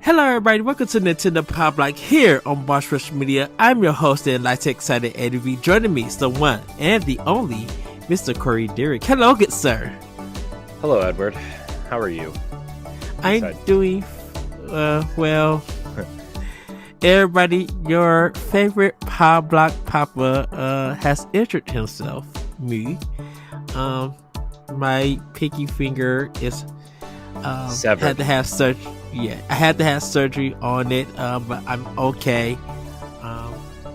Hello everybody, welcome to Nintendo Pow Block here on Boss Rush Media. I'm your host and Light Excited ADV. Joining me is the one and the only Mr. Corey Dirrig. Hello, good sir. Hello, Edward. How are you? I'm doing well. Everybody, your favorite Pow Block Papa has injured himself. Me. My pinky finger is severed. Had to have surgery. Yeah, I had to have surgery on it, but I'm okay.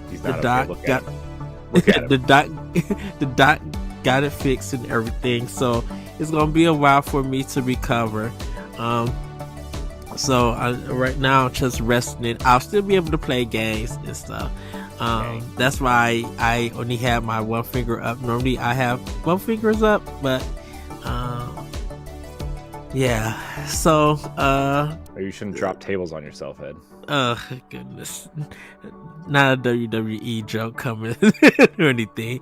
He's The not doc okay. got Look at him. the doc got it fixed and everything, so it's gonna be a while for me to recover. So right now I'm just resting it. I'll still be able to play games and stuff. That's why I only have my one finger up. Normally I have both fingers up, but yeah. So Or you shouldn't drop tables on yourself, Ed. oh goodness, not a WWE joke coming or anything.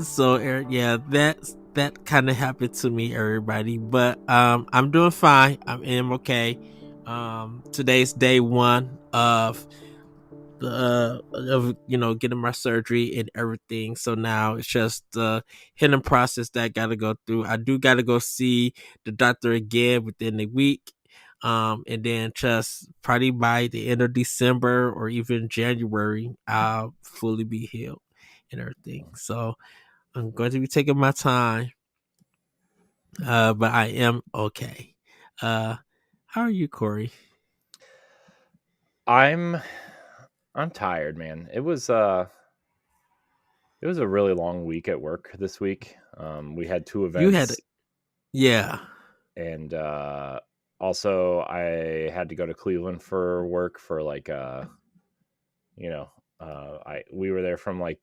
So yeah, that kind of happened to me, everybody. But I'm doing fine. I'm okay. Today's day one of getting my surgery and everything. So now it's just the hidden process that I gotta go through. I do gotta go see the doctor again within a week. And then just probably by the end of December or even January, I'll fully be healed and everything. So I'm going to be taking my time. But I am okay. How are you, Corey? I'm tired, man. It was a really long week at work this week. We had two events. Yeah. And also I had to go to Cleveland for work for we were there from I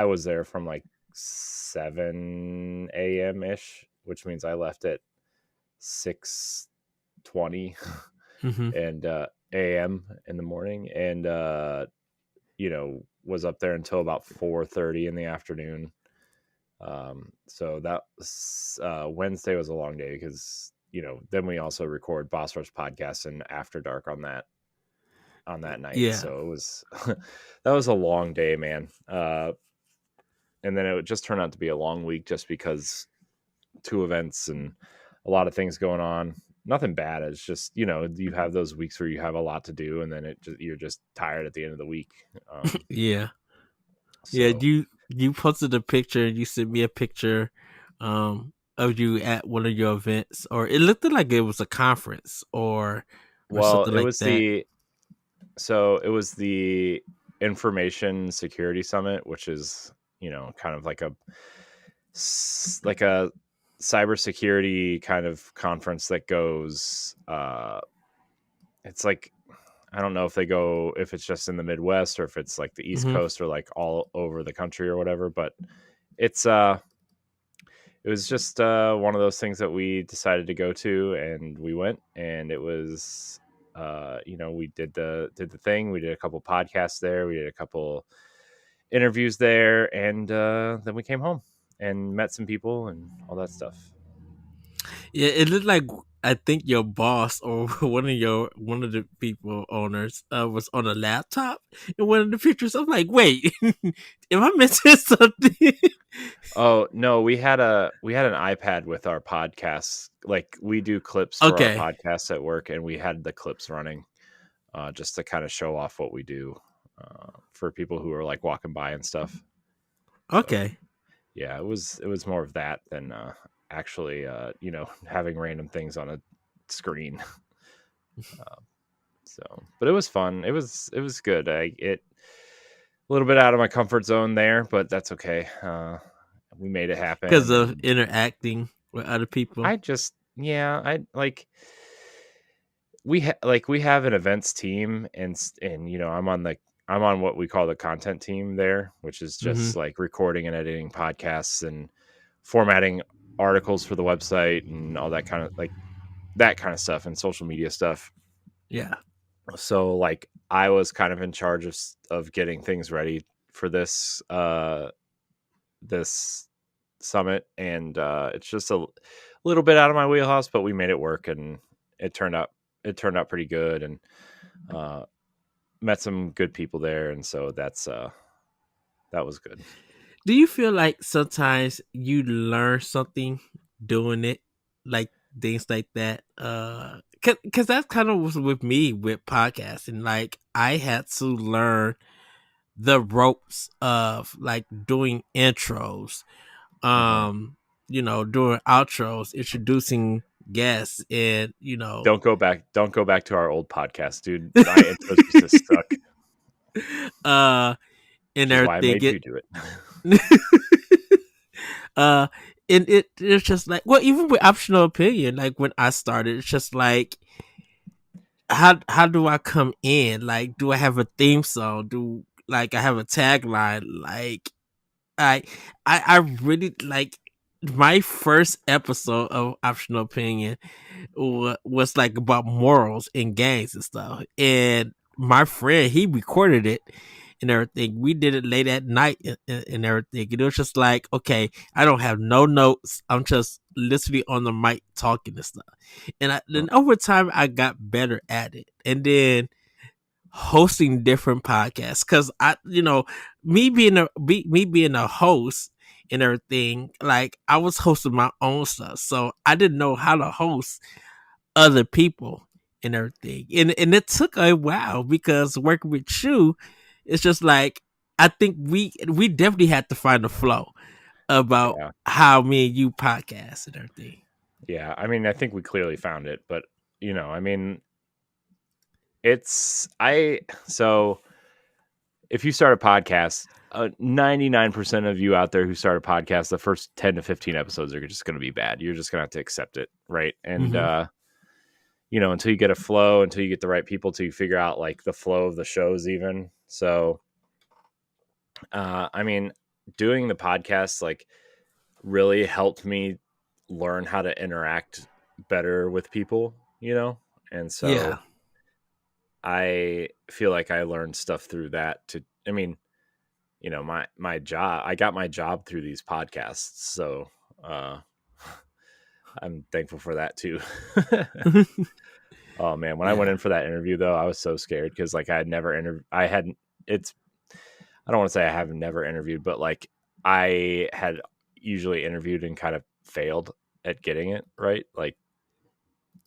was there from 7 a.m. ish, which means I left at 6:20 and a.m. in the morning, and was up there until about 4:30 in the afternoon. So that was, Wednesday was a long day because then we also record Boss Rush podcast and After Dark on that night. Yeah. So it was that was a long day, man. And then it would just turn out to be a long week just because two events and a lot of things going on. Nothing bad. It's just, you have those weeks where you have a lot to do and then you're just tired at the end of the week. Yeah. So. Yeah. You posted a picture and you sent me a picture of you at one of your events, or it looked like it was a conference or something like that. It was the Information Security Summit, which is, kind of like a cybersecurity kind of conference that goes, it's like, I don't know if it's just in the Midwest or if it's like the East Coast or like all over the country or whatever, but it was just one of those things that we decided to go to, and we went, and it was we did the thing. We did a couple podcasts there, we did a couple interviews there, and then we came home and met some people and all that stuff. Yeah, it looked like I think your boss or one of the people owners was on a laptop in one of the pictures. I'm like, wait, am I missing something? Oh no, we had an iPad with our podcasts. Like, we do clips for our podcasts at work, and we had the clips running just to kind of show off what we do for people who are like walking by and stuff. Okay. So, yeah, it was more of that than actually having random things on a screen. But it was fun. It was good. A little bit out of my comfort zone there, but that's okay. We made it happen because of interacting with other people. We have an events team, and I'm on what we call the content team there, which is just like recording and editing podcasts and formatting articles for the website and all that kind of stuff and social media stuff. Yeah. So I was kind of in charge of getting things ready for this this summit, and it's just a little bit out of my wheelhouse, but we made it work, and it turned out it turned out pretty good, and met some good people there, and so that was good. Do you feel like sometimes you learn something doing it, like things like that? Cause that's kind of was with me with podcasting. Like I had to learn the ropes of like doing intros, Hmm. doing outros, introducing guests, and Don't go back to our old podcast, dude. My intros used to suck, uh, which and is why I everything. made you do it. uh, and it's just like, well, even with optional opinion, like when I started, it's just like, how do I come in? Like, do I have a theme song? Do like I have a tagline? Like, I I really like my first episode of optional opinion was like about morals in gangs and stuff. And my friend, he recorded it and everything. We did it late at night and everything. And it was just like, okay, I don't have no notes. I'm just literally on the mic talking and stuff. And then over time, I got better at it. And then hosting different podcasts, because me being a host and everything, like I was hosting my own stuff, so I didn't know how to host other people and everything. And it took a while because working with you, it's just like I think we definitely had to find a flow about Yeah, how me and you podcast and everything. yeah. I mean, I think we clearly found it, but I mean, it's I so if you start a podcast, 99% of you out there who start a podcast, the first 10 to 15 episodes are just going to be bad. You're just going to have to accept it, right? And Mm-hmm. until you get a flow, until you get the right people to figure out like the flow of the shows, even. So, I mean, doing the podcast like really helped me learn how to interact better with people, and Yeah, so I feel like I learned stuff through that. I mean, my job, I got my job through these podcasts, so uh, I'm thankful for that too. Oh man, when I went yeah. in for that interview though, I was so scared because like I had never I hadn't. It's I don't want to say I have never interviewed, but like I had usually interviewed and kind of failed at getting it right. Like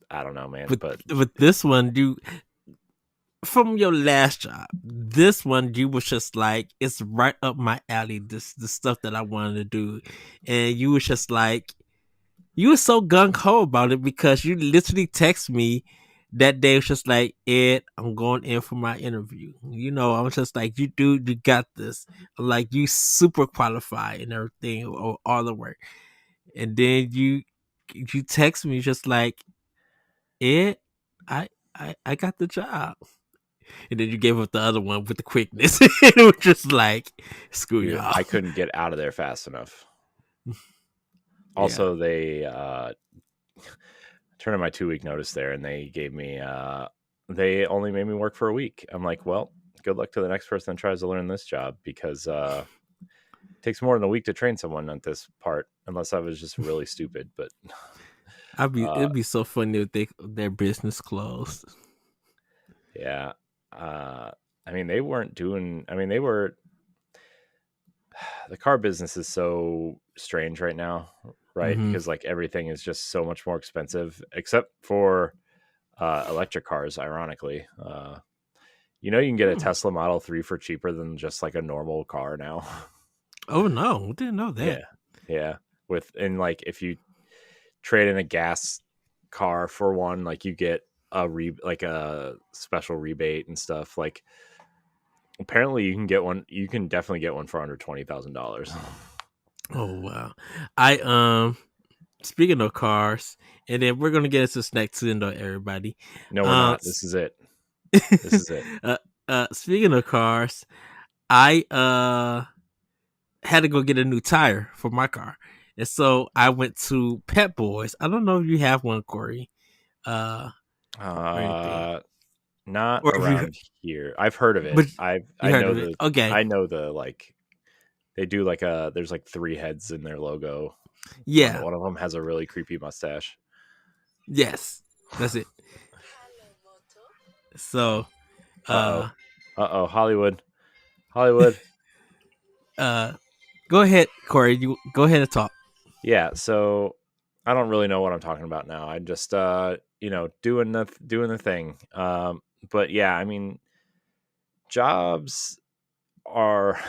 I don't know, man, But but with this one, you from your last job, this one you was just like, it's right up my alley. This the stuff that I wanted to do, and you was just like, you were so gung ho about it because you literally text me that day. It's just like, Ed, I'm going in for my interview. I was just like, you got this. I'm like, you super qualified and everything, or all the work. And then you text me just like, Ed, I I got the job. And then you gave up the other one with the quickness. It was just like, screw dude, y'all. I couldn't get out of there fast enough. Yeah. Also, they turned in my 2 week notice there, and they gave me they only made me work for a week. I'm like, well, good luck to the next person that tries to learn this job because it takes more than a week to train someone at this part, unless I was just really stupid. But uh, It'd be so funny if their business closed. yeah, uh, I mean, they weren't doing. I mean, they were. The car business is so strange right now, right? Mm-hmm. Because like everything is just so much more expensive, except for electric cars. Ironically, you can get a Hmm. Tesla Model 3 for cheaper than just like a normal car now. Oh no, didn't know that. Yeah, yeah. And like if you trade in a gas car for one, like you get like a special rebate and stuff. Like apparently you can get one. You can definitely get one for under $20,000. Oh wow. I speaking of cars, and then we're gonna get into this next window, everybody. No, we're Uh, not. This is it. This is it. uh, speaking of cars, I had to go get a new tire for my car, and so I went to Pet Boys. I don't know if you have one, Corey, uh, or anything, Uh, Not or if you, around here. I've heard of it. but you I heard know of it. Okay, I know the like they do like there's like three heads in their logo. yeah, One of them has a really creepy mustache. yes, that's it. So, Uh-oh. uh, Uh-oh, Hollywood. Hollywood. uh, go ahead, Corey. You go ahead and talk. Yeah, so I don't really know what I'm talking about now. I just doing the thing. But yeah, I mean, jobs are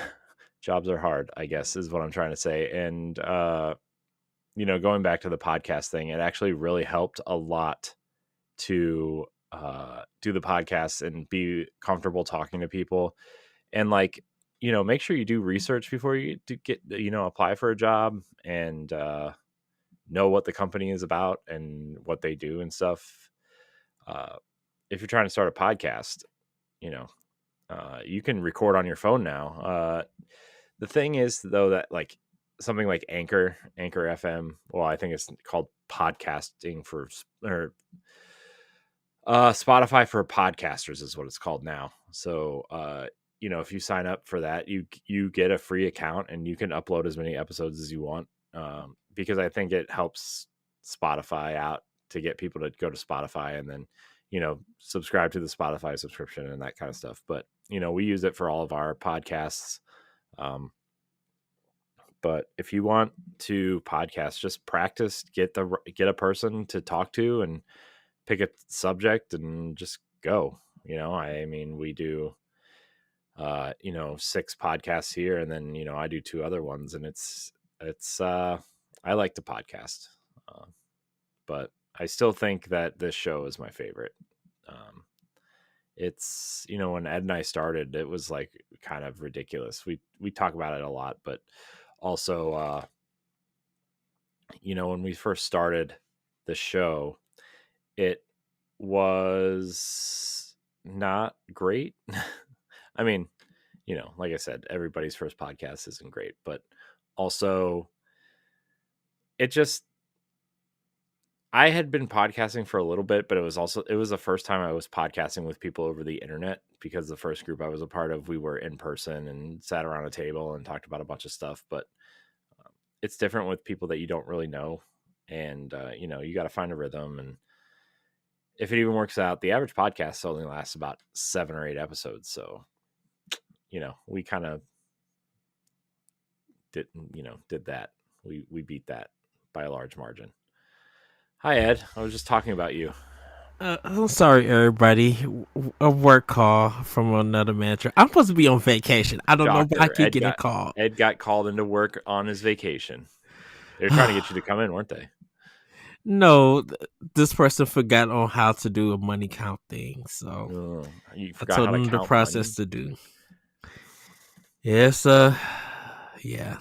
jobs are hard, I guess is what I'm trying to say. And going back to the podcast thing, it actually really helped a lot to do the podcast and be comfortable talking to people, and like make sure you do research before you do get apply for a job, and know what the company is about and what they do and stuff. If you're trying to start a podcast, you know you can record on your phone now. The thing is though that like something like Anchor FM, well, I think it's called podcasting for, or Spotify for podcasters is what it's called now. So if you sign up for that, you get a free account and you can upload as many episodes as you want, because I think it helps Spotify out to get people to go to Spotify and then subscribe to the Spotify subscription and that kind of stuff. But we use it for all of our podcasts. But if you want to podcast, just practice, get a person to talk to and pick a subject and just go. I mean, we do 6 podcasts here, and then I do 2 other ones, and it's I like to podcast, but I still think that this show is my favorite. It's when Ed and I started, it was like kind of ridiculous. We talk about it a lot, but also when we first started the show, it was not great. I mean, like I said, everybody's first podcast isn't great, but also I had been podcasting for a little bit, but it was the first time I was podcasting with people over the internet, because the first group I was a part of, we were in person and sat around a table and talked about a bunch of stuff. But it's different with people that you don't really know. And, you got to find a rhythm. And if it even works out, the average podcast only lasts about 7 or 8 episodes. So, we kind of did that. We beat that by a large margin. Hi, Ed. I was just talking about you. I'm sorry, everybody. A work call from another manager. I'm supposed to be on vacation. I don't know why I keep getting called. Ed got called into work on his vacation. They were trying to get you to come in, weren't they? No, this person forgot on how to do a money count thing. So you I forgot told how to them the count process money? to do. Yes, yeah.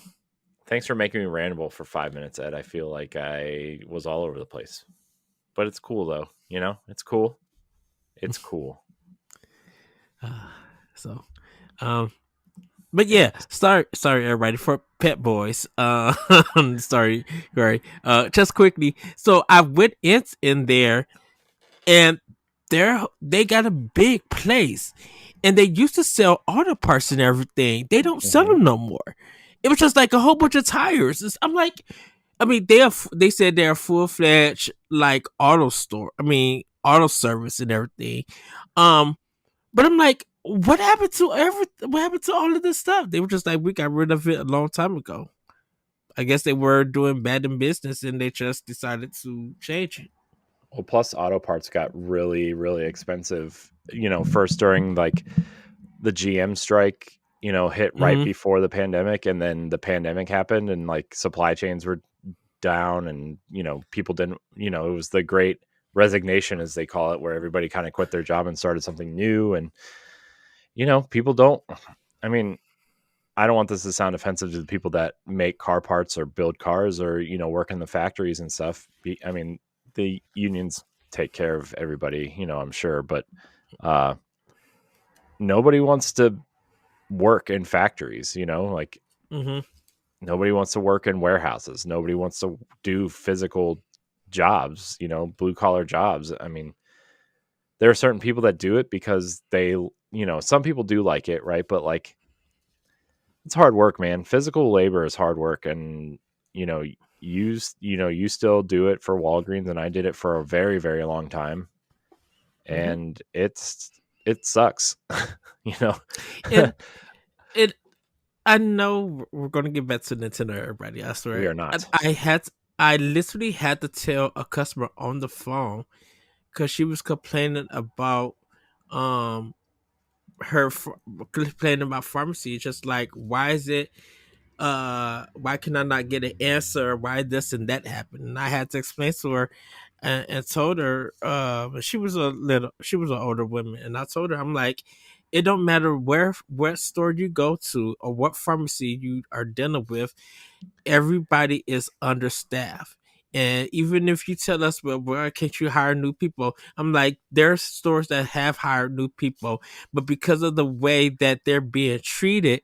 Thanks for making me ramble for 5 minutes, Ed. I feel like I was all over the place. But it's cool, though. It's cool. It's cool. So, but yeah, sorry, everybody, for Pet Boys. Sorry, Gary. Just quickly. So I went in there, and they got a big place, and they used to sell auto parts and everything. They don't sell them no more. It was just like a whole bunch of tires. I'm like, I mean, they said they're a full-fledged like auto store. I mean, auto service and everything. But I'm like, what happened to what happened to all of this stuff? They were just like, we got rid of it a long time ago. I guess they were doing bad in business and they just decided to change it. Well, plus auto parts got really, really expensive, first during like the GM strike, hit right before the pandemic, and then the pandemic happened and like supply chains were down, and people didn't, it was the great resignation, as they call it, where everybody kind of quit their job and started something new. And people don't, I mean, I don't want this to sound offensive to the people that make car parts or build cars or work in the factories and stuff. I mean, the unions take care of everybody, I'm sure, but nobody wants to work in factories, like nobody wants to work in warehouses. Nobody wants to do physical jobs, blue collar jobs. I mean, there are certain people that do it because they, some people do like it, right? But like, it's hard work, man. Physical labor is hard work. And, you still do it for Walgreens, and I did it for a very, very long time. Hmm. and it sucks. you know. And it, I know we're gonna get back to Nintendo, everybody. I We swear. are not. I literally had to tell a customer on the phone because she was complaining about um complaining about pharmacy. Just like, why is it? Why can I not get an answer? Why this and that happened? And I had to explain to her, and told her. She was an older woman, and I told her, I'm like, it don't matter what store you go to or what pharmacy you are dealing with, everybody is understaffed. And even if you tell us, well, why can't you hire new people? I'm like, there's stores that have hired new people, but because of the way that they're being treated,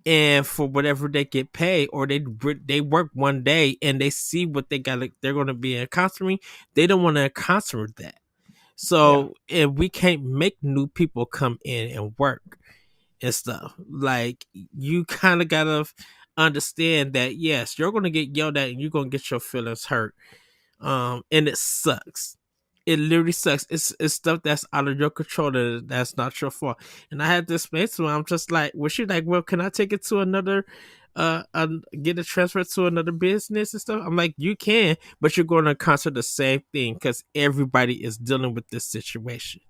and for whatever they get paid, or they work one day and they see what they got, they're going to be encountering. They don't want to encounter that. Yeah. So if we can't make new people come in and work and stuff, like, you kind of gotta understand that yes, you're gonna get yelled at and you're gonna get your feelings hurt, and it sucks. It literally sucks. It's stuff that's out of your control, that's not your fault. And I had to explain to her, I'm just like, well, she like, well, can I take it to another get it transferred to another business and stuff? I'm like, you can, but you're going to encounter the same thing because everybody is dealing with this situation.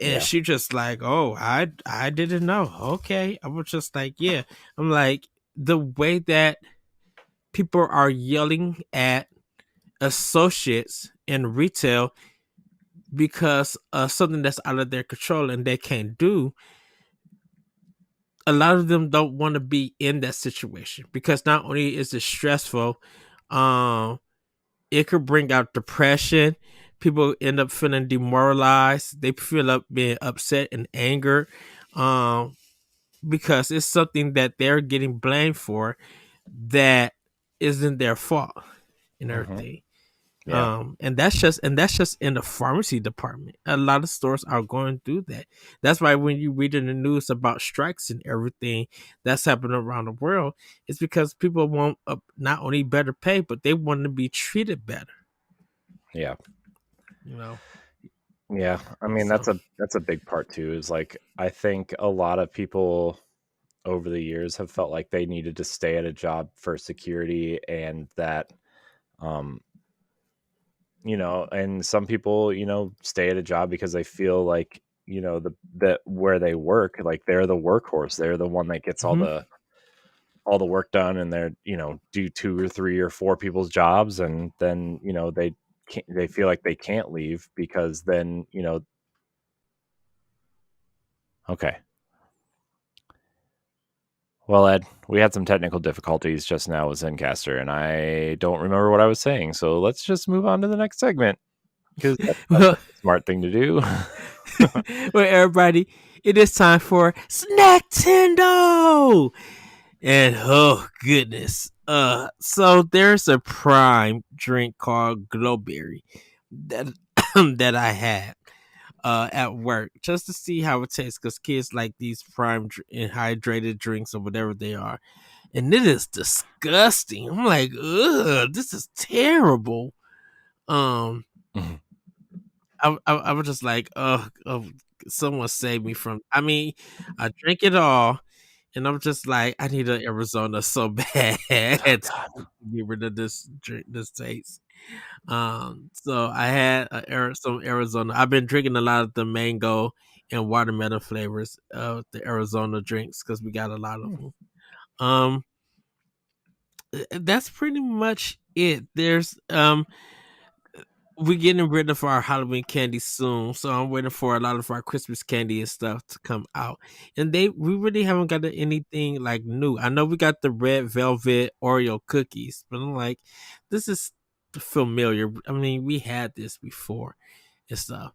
And Yeah. she just like, oh, I didn't know. Okay. I was just like, yeah. I'm like, the way that people are yelling at associates in retail because something that's out of their control and they can't do, a lot of them don't want to be in that situation because not only is it stressful, um it could bring out depression. People end up feeling demoralized. They feel up being upset and angered, um because it's something that they're getting blamed for that isn't their fault and Hmm. everything. Yeah. And that's just in the pharmacy department. A lot of stores are going through that. That's why when you read in the news about strikes and everything that's happening around the world, it's because people want not only better pay, but they want to be treated better. Yeah. You know, Yeah. I mean, so. that's a big part too. Is like I think a lot of people over the years have felt like they needed to stay at a job for security, and that um and some people, stay at a job because they feel like, that where they work, like they're the workhorse. They're the one that gets Mhm. all the work done, and they're, do two or three or four people's jobs, and then, they feel like they can't leave because then, okay. Well, Ed, we had some technical difficulties just now with Zencaster, and I don't remember what I was saying. So let's just move on to the next segment because that sounds Well, like a smart thing to do. well, everybody, it is time for Snack Tendo. And oh goodness. So there's a prime drink called Glowberry that that I had at work just to see how it tastes because kids like these prime and hydrated drinks or whatever they are. And it is disgusting. I'm like, ugh, this is terrible. Um I was just like, oh, someone save me from. I mean, I drink it all, and I'm just like, I need an Arizona so bad Oh, to God. get rid of this taste. So I had some Arizona. I've been drinking a lot of the mango and watermelon flavors of the Arizona drinks because we got a lot of Hmm. them. Um, that's pretty much it. There's we're getting rid of our Halloween candy soon, so I'm waiting for a lot of our Christmas candy and stuff to come out. And we really haven't got anything like new. I know we got the red velvet Oreo cookies, but I'm like, this is familiar. I mean, we had this before and stuff.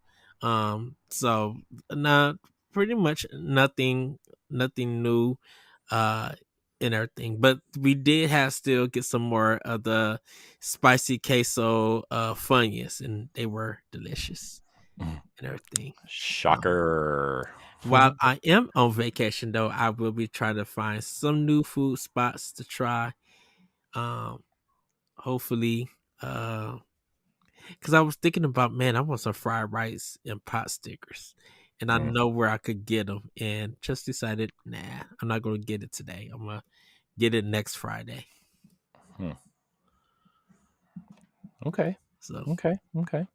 So not pretty much nothing new uh and everything. But we did have still get some more of the spicy queso funyuns, and they were delicious Mm. and everything. Um, Shocker. while I am on vacation though, I will be trying to find some new food spots to try. Um hopefully uh because I was thinking about, man, I want some fried rice and pot stickers, and I Mm, know where I could get them, and just decided, nah, I'm not gonna get it today. I'm gonna get it next Friday. hmm. Okay. So, Okay. Okay.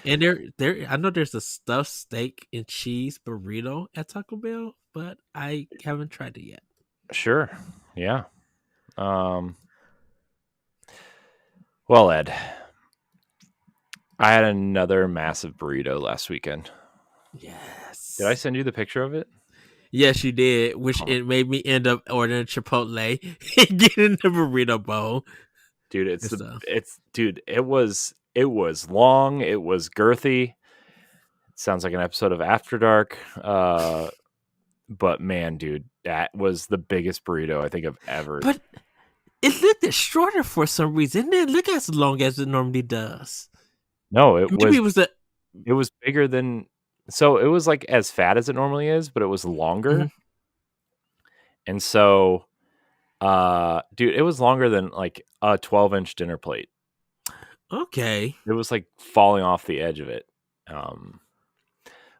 and I know there's a stuffed steak and cheese burrito at Taco Bell, but I haven't tried it yet. Sure. Yeah. Um, well, Ed, I had another massive burrito last weekend. Did I Yes. send you the picture of it? Yes, you did, which Oh, it made me end up ordering Chipotle and getting the burrito bowl dude, and stuff. it was long, it was girthy. It sounds like an episode of After Dark. But man, dude, that was the biggest burrito I think I've ever. But it looked shorter for some reason. It didn't look as long as it normally does. No, it Maybe was it was the. it was bigger than. So it was like as fat as it normally is, but it was longer. Mhm. And so, dude, it was longer than like a 12-inch dinner plate. Okay. It was like falling off the edge of it. Um,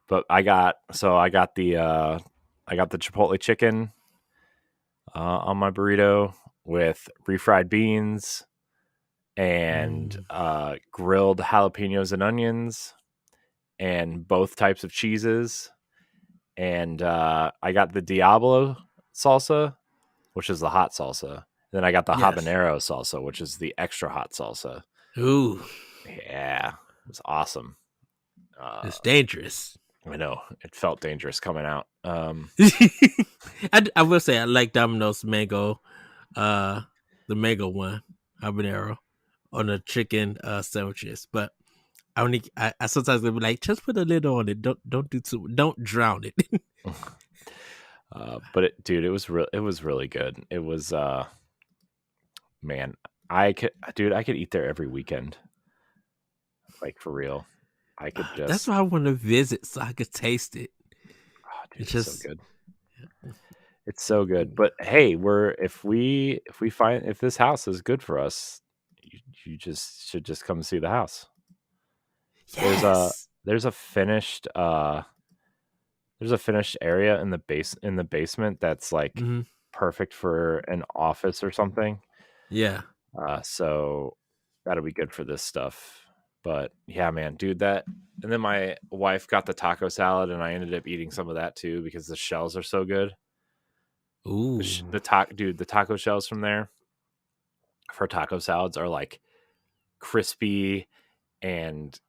but I got the Chipotle chicken on my burrito with refried beans and Mm. grilled jalapenos and onions and both types of cheeses. And I got the Diablo salsa, which is the hot salsa. Then I got the Yes. habanero salsa, which is the extra hot salsa. Ooh, Yeah, it was awesome. it's dangerous. I know it felt dangerous coming out. I will say I like Domino's mango, uh, the mango one habanero on the chicken sandwiches, but I sometimes will be like, just put a little on it. Don't do too. Don't drown it. But dude, it was really good. It was man, I could eat there every weekend, like for real. I could That's just, why I want to visit so I could taste it. oh, dude, It's it's so just good. It's so good. But hey, if we find if this house is good for us, you just should just come see the house. There's a yes. there's a finished there's a finished area in the basement that's like Hmm. perfect for an office or something. Yeah. So that'll be good for this stuff. But yeah, man, dude, that and then my wife got the taco salad and I ended up eating some of that too because the shells are so good. Ooh. The taco shells from there for taco salads are like crispy and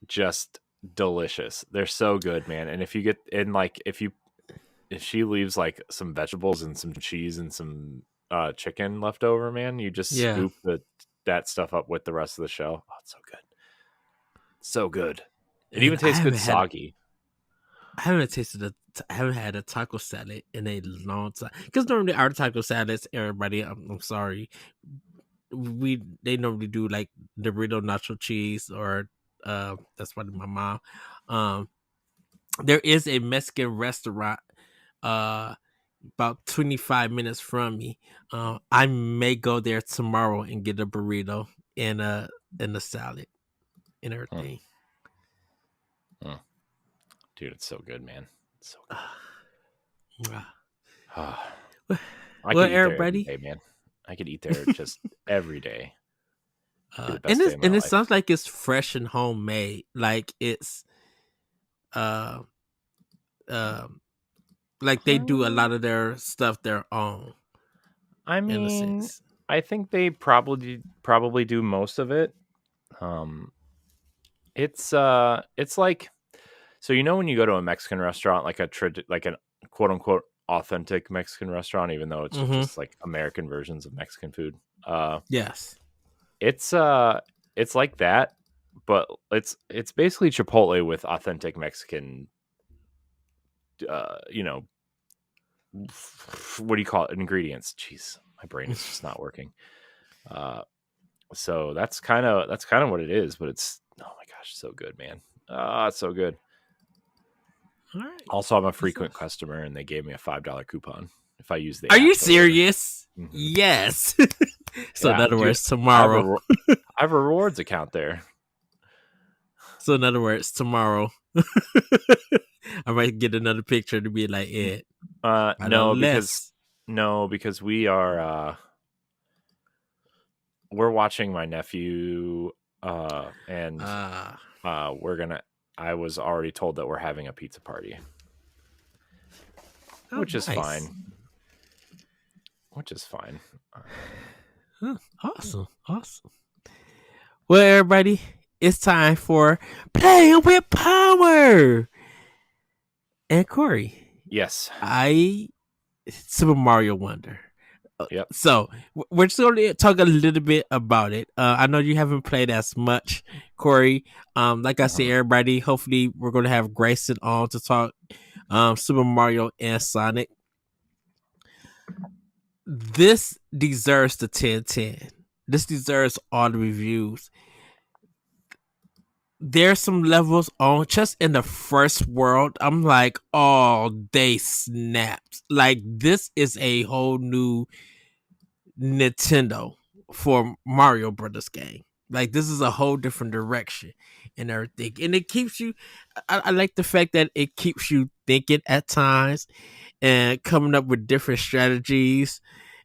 just delicious. They're so good, man. And if you get in like if she leaves like some vegetables and some cheese and some chicken left over, man, you just Yeah. scoop that stuff up with the rest of the shell. Oh, it's so good. So good. It And even tastes good soggy. I haven't had a taco salad in a long time. Because normally our taco salads, everybody, I'm sorry, they normally do like Dorito nacho cheese or that's what my mom. Um, there is a Mexican restaurant uh about 25 minutes from me. I may go there tomorrow and get a burrito and a salad and Mm, everything. mm. Dude, it's so good, man. It's so good. Ah. Ah, Well, I could eat there every everybody, day, man. I could eat there just every day. Be the and best day of my it life. sounds like it's fresh and homemade. Like it's uh um like they do a Uh, lot of their stuff their own I in a mean, sense. I think they probably do most of it. Um, it's like so when you go to a Mexican restaurant, like like an quote unquote authentic Mexican restaurant, even though it's Mm-hmm. just like American versions of Mexican food. Uh, Yes. it's uh, it's like that, but it's basically Chipotle with authentic Mexican. Uh, you know, what do you call it? Ingredients. Jeez, my brain is just not working. Uh, so that's kind of what it is, but it's oh my gosh, so good, man. Ah, it's so good. All right. Also, I'm a That's frequent nice. customer, and they gave me a $5 coupon if I use the Are you app to order. serious? Hmm. Yes. So in Yeah, other dude, words, I have tomorrow. I have a rewards account there. So in other words, tomorrow I might get another picture to be like Ed. Right No, on because less. we are we're watching my nephew, and Uh we're gonna. I was already told that we're having a pizza party, oh which is nice. fine. Which is fine. Huh, awesome. Awesome. Well, everybody, it's time for Playing with Power. And Corey, Yes. I Super Mario Wonder. Yep. So we're just going to talk a little bit about it. I know you haven't played as much, Corey. Like I said, Uh-huh. everybody, hopefully we're going to have Grayson on to talk Super Mario and Sonic. This deserves the 10/10. This deserves all the reviews. There's some levels on just in the first world. I'm like, oh, they snapped. Like, this is a whole new Nintendo for Mario Brothers game. Like, this is a whole different direction and everything. And it keeps you, I like the fact that it keeps you thinking at times and coming up with different strategies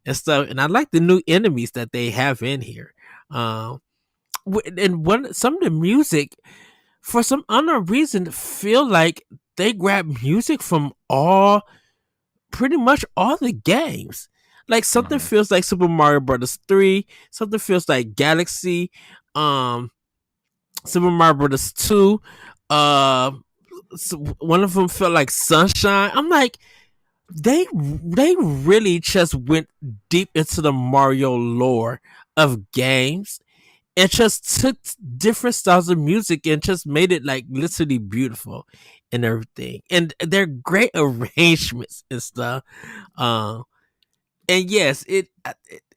and stuff. And I like the new enemies that they have in here. Um, and some of the music, for some unknown reason, feel like they grab music from pretty much all the games. Like something Mhm. feels like Super Mario Brothers 3, something feels like Galaxy, um, Super Mario Brothers 2, uh, one of them felt like Sunshine. I'm like, they really just went deep into the Mario lore of games and just took different styles of music and just made it like literally beautiful and everything. And they're great arrangements and stuff. Um, and yes, it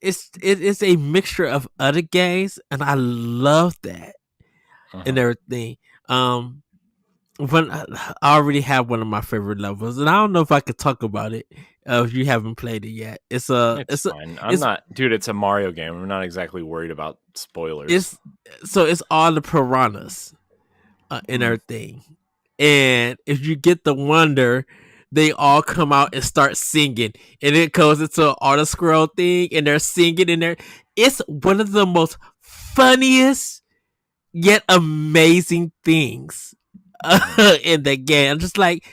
is a mixture of other games, and I love that and Uh-huh. everything. Um, when I already have one of my favorite levels, and I don't know if I could talk about it if you haven't played it yet. It's fine. I'm It's not, dude. It's a Mario game. I'm not exactly worried about spoilers. it's so it's all the piranhas and Mm. everything. And if you get the wonder, they all come out and start singing, and it goes into an auto scroll thing, and they're singing in there. It's one of the most funniest yet amazing things Mhm. in the game. I'm just like,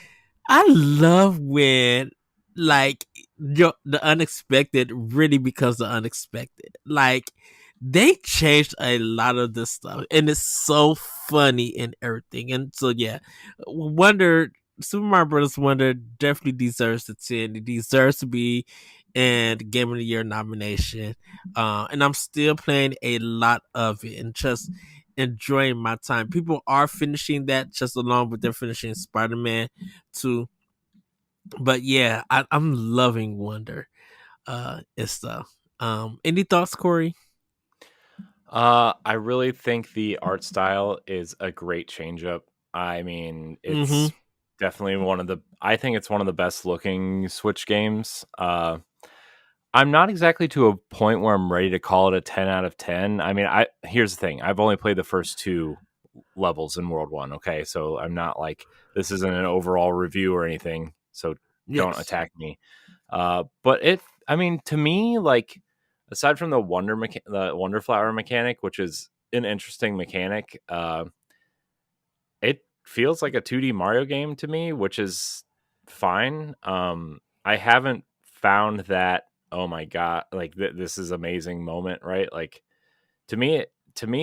I love when like the unexpected really becomes the unexpected. Like they changed a lot of this stuff, and it's so funny and everything. And so yeah, Wonder Super Mario Bros. Wonder definitely deserves the 10. It deserves to be in Game of the Year nomination. And I'm still playing a lot of it and just enjoying my time. People are finishing that just along with them finishing Spider Man 2. But yeah, I'm loving Wonder and stuff. Any thoughts, Corey? I really think the art style is a great change up. I mean, Mm-hmm. it's definitely I think it's one of the best looking Switch games. I'm not exactly to a point where I'm ready to call it a 10 out of 10. I mean, here's the thing. I've only played the first two levels in World 1, okay? So I'm not like this isn't an overall review or anything. So don't Yes. attack me. But I mean, to me, like aside from the the Wonder Flower mechanic, which is an interesting mechanic, it feels like a 2D Mario game to me, which is fine. I haven't found that, oh my god, like this is amazing moment, right? Like to me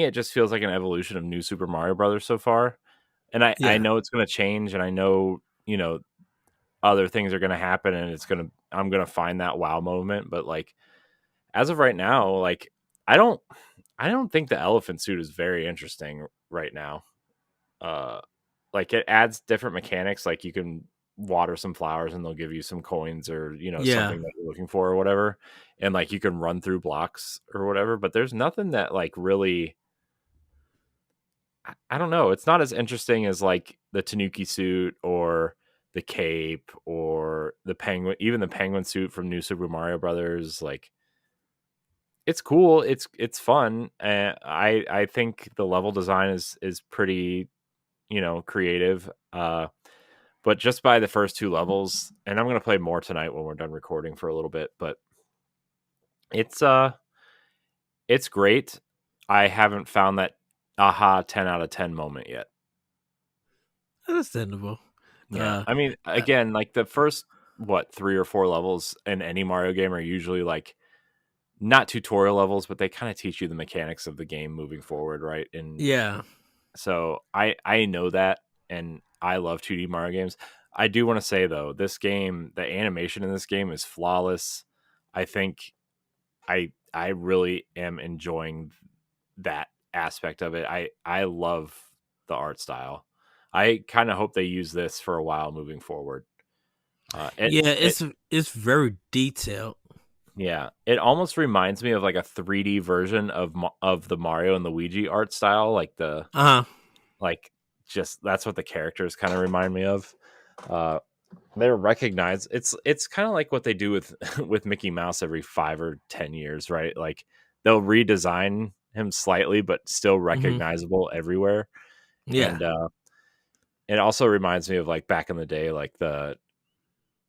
it just feels like an evolution of New Super Mario Brothers so far. And I Yeah. know it's going to change, and I know, other things are going to happen, and I'm going to find that wow moment, but like as of right now, like I don't I don't think the elephant suit is very interesting right now. Uh like it adds different mechanics, like you can water some flowers and they'll give you some coins, or Yeah. something that you're looking for or whatever, and like you can run through blocks or whatever, but there's nothing that like really, I don't know, it's not as interesting as like the Tanuki suit or the cape or the penguin, even the penguin suit from New Super Mario Brothers. Like it's cool, it's fun, and I think the level design is pretty creative. But just by the first two levels, and I'm gonna play more tonight when we're done recording for a little bit. But it's it's great. I haven't found that aha 10 out of 10 moment yet. Understandable. Yeah, Uh, I mean, uh, again, like the first what 3 or 4 levels in any Mario game are usually like not tutorial levels, but they kind of teach you the mechanics of the game moving forward, right? And yeah, so I know that, and I love 2D Mario games. I do want to say though, this game, the animation in this game is flawless. I think I really am enjoying that aspect of it. I love the art style. I kind of hope they use this for a while moving forward. yeah. It It's very detailed. Yeah, it almost reminds me of like a 3D version of the Mario and Luigi art style, like the Uh huh. like just that's what the characters kind of remind me of. Uh, they're recognized. It's kind of like what they do with with Mickey Mouse every 5 or 10 years, right? Like they'll redesign him slightly, but still Hmm. recognizable everywhere. Yeah. And it also reminds me of like back in the day, like the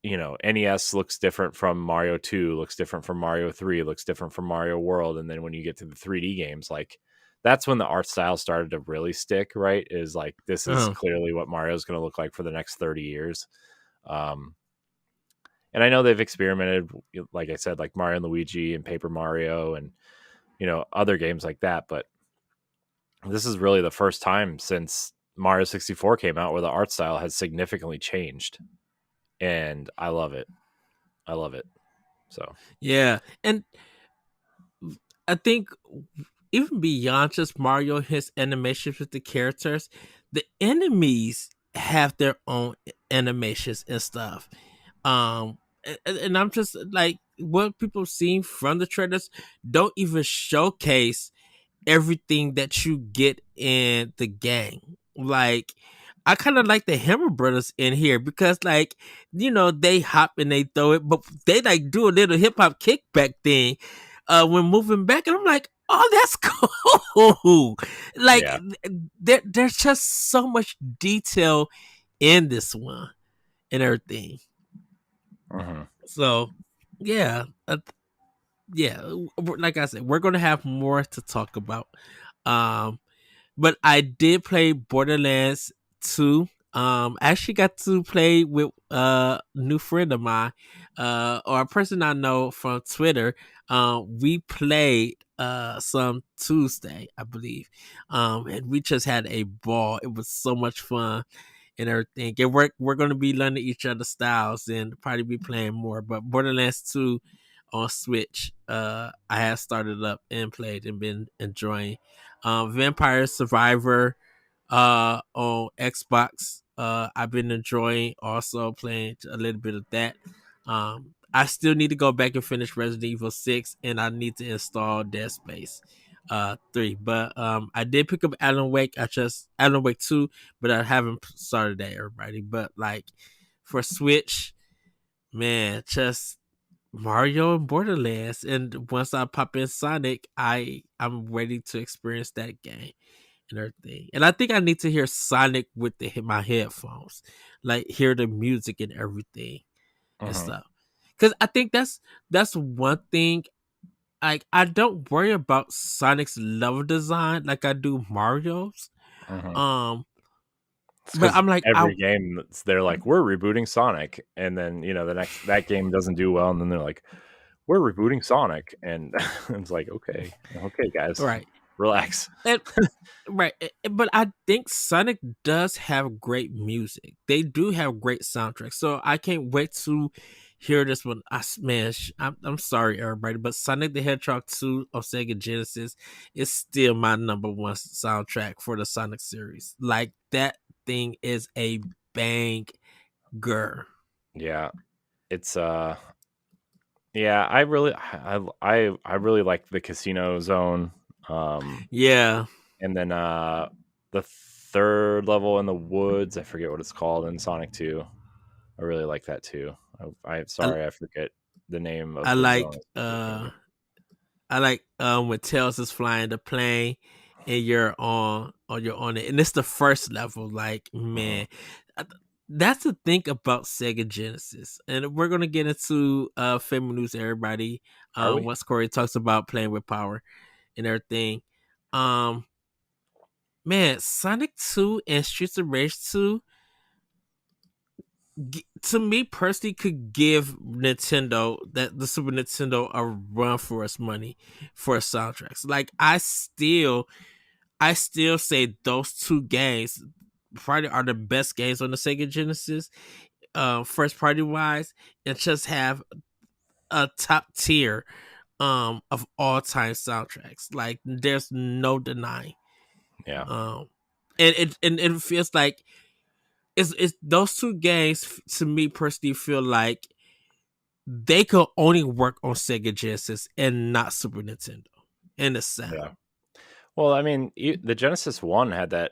NES looks different from Mario 2, looks different from Mario 3, looks different from Mario World. And then when you get to the 3D games, like that's when the art style started to really stick, right? Is like this is Uh huh. clearly what Mario's going to look like for the next 30 years. Um, and I know they've experimented, like I said, like Mario and Luigi and Paper Mario and, other games like that. But this is really the first time since Mario 64 came out where the art style has significantly changed. And I love it. I love it. So, Yeah, and I think even beyond just Mario, his animations with the characters, the enemies have their own animations and stuff. And I'm just like what people seen from the trailers don't even showcase everything that you get in the game. Like I kind of like the Hammer Brothers in here because like they hop and they throw it, but they like do a little hip hop kickback thing when moving back, and I'm like, oh, that's cool. Like yeah. there's just so much detail in this one and everything. Mhm. So yeah, yeah. Like I said, we're gonna have more to talk about. Um, but I did play Borderlands 2. I actually got to play with a new friend of mine, or a person I know from Twitter. We played some Tuesday, I believe. And we just had a ball. It was so much fun and everything. And we're gonna be learning each other's styles and probably be playing more. But Borderlands 2 on Switch, I have started up and played and been enjoying. Vampire Survivor on Xbox. I've been enjoying also playing a little bit of that. I still need to go back and finish Resident Evil 6, and I need to install Dead Space 3. But I did pick up Alan Wake. Alan Wake 2, but I haven't started that, everybody. But like for Switch, man, just Mario and Borderlands. And once I pop in Sonic, I'm ready to experience that game and everything. And I think I need to hear Sonic with my headphones, like hear the music and everything and Mhm. stuff. Because I think that's one thing. Like I don't worry about Sonic's level design like I do Mario's. Mhm. Um, It's but because I'm like I every game they're like, we're rebooting Sonic, and then the next that game doesn't do well, and then they're like, we're rebooting Sonic, and it's like, okay, okay, guys, right. relax. And right, but I think Sonic does have great music. They do have great soundtracks, so I can't wait to hear this one. I smash. I'm sorry, everybody, but Sonic the Hedgehog 2 of Sega Genesis is still my number one soundtrack for the Sonic series. Like that thing is a banger. Yeah, it's yeah, I really like the Casino Zone, um, Yeah, and then the third level in the woods, I forget what it's called in Sonic 2. I really like that too. I'm I, sorry, I forget the name I of the zone like specifically. when Tails is flying the plane and you're on it, and it's the first level. Like, Mhm. man, uh, that's the thing about Sega Genesis, and we're gonna get into family news, everybody. Are we? Once Corey talks about playing with power and everything, um, man, Sonic 2 and Streets of Rage 2, to me personally, could give Nintendo, that the Super Nintendo, a run for its money for soundtracks. Like, I still say those two games probably are the best games on the Sega Genesis, first party wise, and just have a top tier of all time soundtracks. Like, there's no denying. Yeah. Um and it feels like it's those two games, to me personally, feel like they could only work on Sega Genesis and not Super Nintendo. And the Yeah. sound. Well, I mean, the Genesis One had that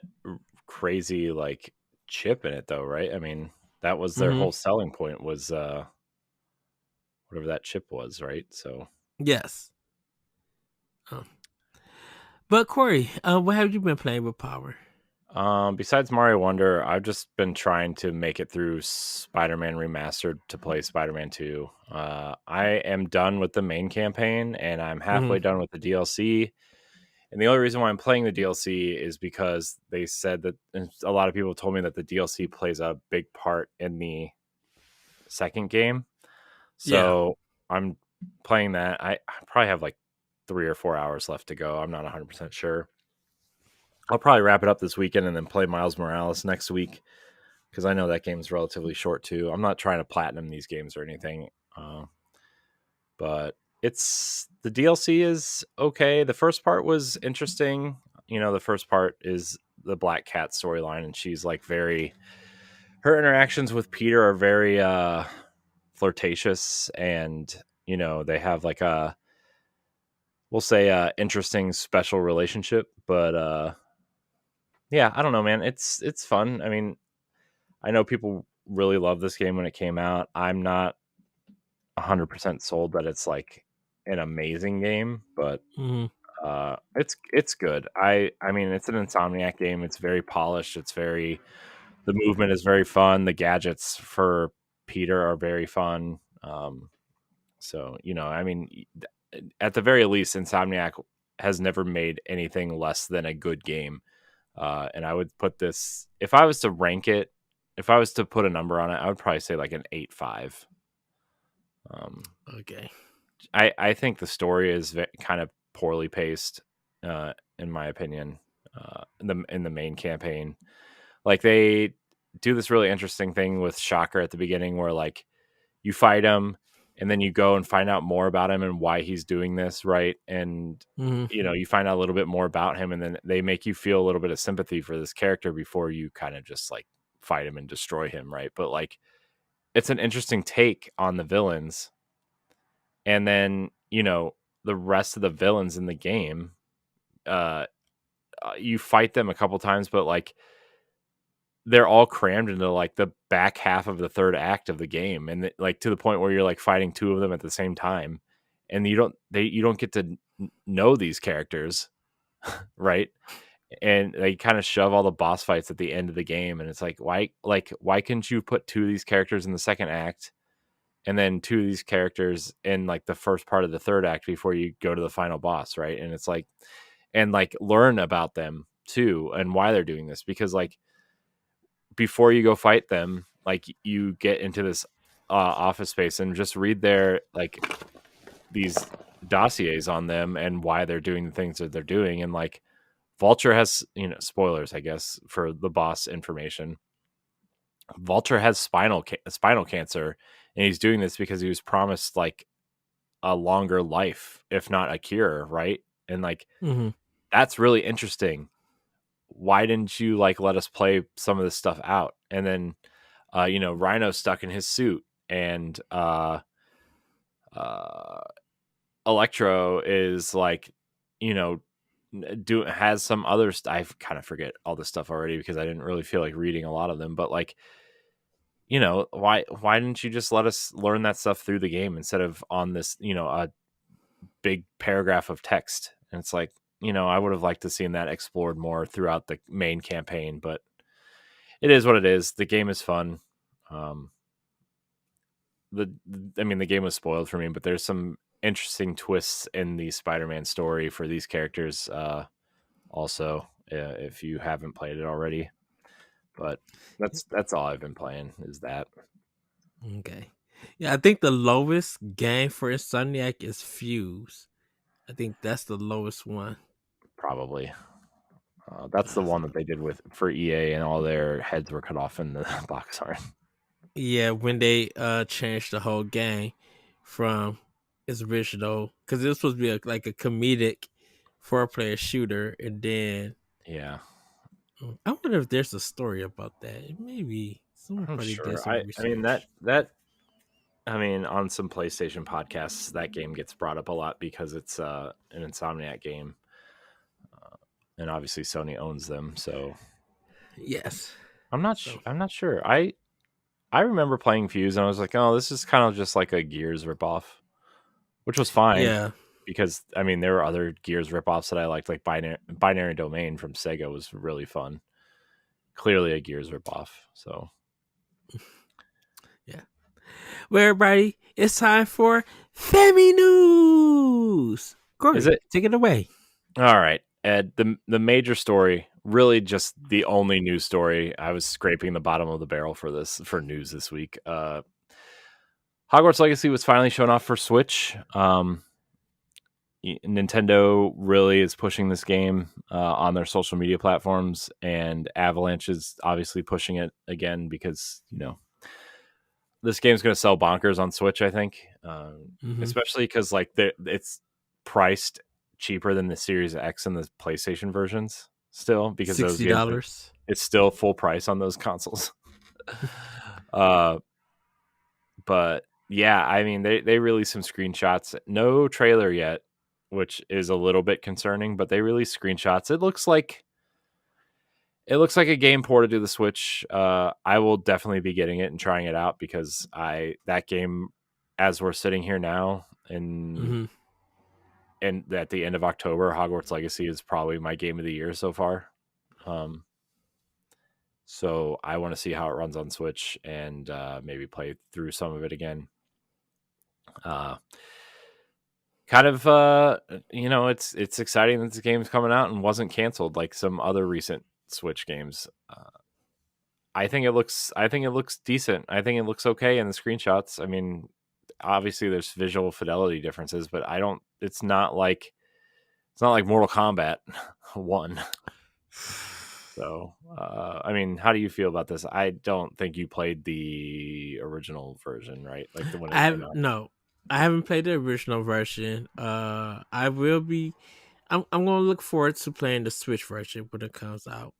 crazy like chip in it, though, right? I mean, that was their Hmm. whole selling point was whatever that chip was, right? So, Yes. Um, but Corey, what have you been playing with Power? besides Mario Wonder, I've just been trying to make it through Spider-Man Remastered to play Spider-Man 2. I am done with the main campaign, and I'm Hmm. halfway done with the DLC. And the only reason why I'm playing the DLC is because they said that, and a lot of people told me that the DLC plays a big part in the second game. Yeah. So I'm playing that. I probably have like 3 or 4 hours left to go. I'm not 100% sure. I'll probably wrap it up this weekend and then play Miles Morales next week because I know that game's relatively short too. I'm not trying to platinum these games or anything, but it's the DLC is okay. The first part was interesting. You know, the first part is the Black Cat storyline, and she's like very. Her interactions with Peter are very flirtatious, and you know they have like a we'll say interesting special relationship. But yeah, I don't know, man. It's fun. I mean, I know people really love this game when it came out. I'm not 100% sold that it's like an amazing game, but Hmm. it's good. I mean, it's an Insomniac game. It's very polished. It's very the movement is very fun. The gadgets for Peter are very fun. So you know, I mean, at the very least, Insomniac has never made anything less than a good game. And I would put this if I was to rank it, if I was to put a number on it, I would probably say like an 8.5. Um, Okay. I think the story is kind of poorly paced, in my opinion, in the main campaign. Like they do this really interesting thing with Shocker at the beginning, where like you fight him, and then you go and find out more about him and why he's doing this, right? And Hmm. you know, you find out a little bit more about him, and then they make you feel a little bit of sympathy for this character before you kind of just like fight him and destroy him, right? But like it's an interesting take on the villains, and then you know the rest of the villains in the game uh you fight them a couple times, but like they're all crammed into like the back half of the third act of the game, and like to the point where you're like fighting two of them at the same time, and you don't get to know these characters, right? And they kind of shove all the boss fights at the end of the game, and it's like why couldn't you put two of these characters in the second act and then two of these characters in like the first part of the third act before you go to the final boss, right? And it's like and like learn about them too and why they're doing this, because like before you go fight them, like you get into this office space and just read their like these dossiers on them and why they're doing the things that they're doing. And like Vulture has, you know, spoilers I guess for the boss information. Vulture has spinal cancer, and he's doing this because he was promised like a longer life, if not a cure, right? And like Hmm. that's really interesting. Why didn't you like let us play some of this stuff out? And then you know, Rhino stuck in his suit, and uh Electro is like, you know, do has some other I kind of forget all this stuff already because I didn't really feel like reading a lot of them, but like, you know, why didn't you just let us learn that stuff through the game instead of on this, you know, a big paragraph of text? And it's like I would have liked to seen that explored more throughout the main campaign, but it is what it is. The game is fun. Um, the game was spoiled for me, but there's some interesting twists in the Spider-Man story for these characters. Also, if you haven't played it already, but that's all I've been playing is that. Okay. Yeah, I think the lowest game for Insomniac is Fuse. I think that's the lowest one. Probably. That's the one So, that they did for EA, and all their heads were cut off in the box art. yeah, when they changed the whole game from its original, because it was supposed to be like a comedic 4-player shooter, and then Yeah, I wonder if there's a story about that. Maybe someone I'm probably did sure. some I mean that research. that I mean on some PlayStation podcasts that game gets brought up a lot because it's an Insomniac game, and obviously Sony owns them. So Yes. So I'm not sure. I remember playing Fuse and I was like, oh, this is kind of just like a Gears ripoff, which was fine yeah, because I mean there were other Gears ripoffs that I liked, like Binary Domain from Sega was really fun. Clearly a Gears ripoff. So yeah. Well, everybody, it's time for Femi News. is Corey, it take it away. all right? Ed, the major story, really just the only news story. I was scraping the bottom of the barrel for news this week. Hogwarts Legacy was finally shown off for Switch. Nintendo really is pushing this game on their social media platforms, and Avalanche is obviously pushing it again because this game's going to sell bonkers on Switch. I think, Mm-hmm. especially because like it's priced cheaper than the Series X and the PlayStation versions still because those games $60. it's still full price on those consoles. uh, but yeah, I mean they released some screenshots. No trailer yet, which is a little bit concerning. But they released screenshots. It looks like a game ported to the Switch. I will definitely be getting it and trying it out because that game, as we're sitting here now, Mm-hmm. and at the end of October, Hogwarts Legacy is probably my game of the year so far. Um, so I want to see how it runs on Switch and maybe play through some of it again. Uh, kind of, it's exciting that this game's coming out and wasn't canceled like some other recent Switch games. I think it looks decent. I think it looks okay in the screenshots. I mean, obviously there's visual fidelity differences, but I don't. It's not like Mortal Kombat 1. So, I mean, how do you feel about this? I don't think you played the original version, right? Like the when it I came have out. no. I haven't played the original version. I will be. I'm gonna look forward to playing the Switch version when it comes out.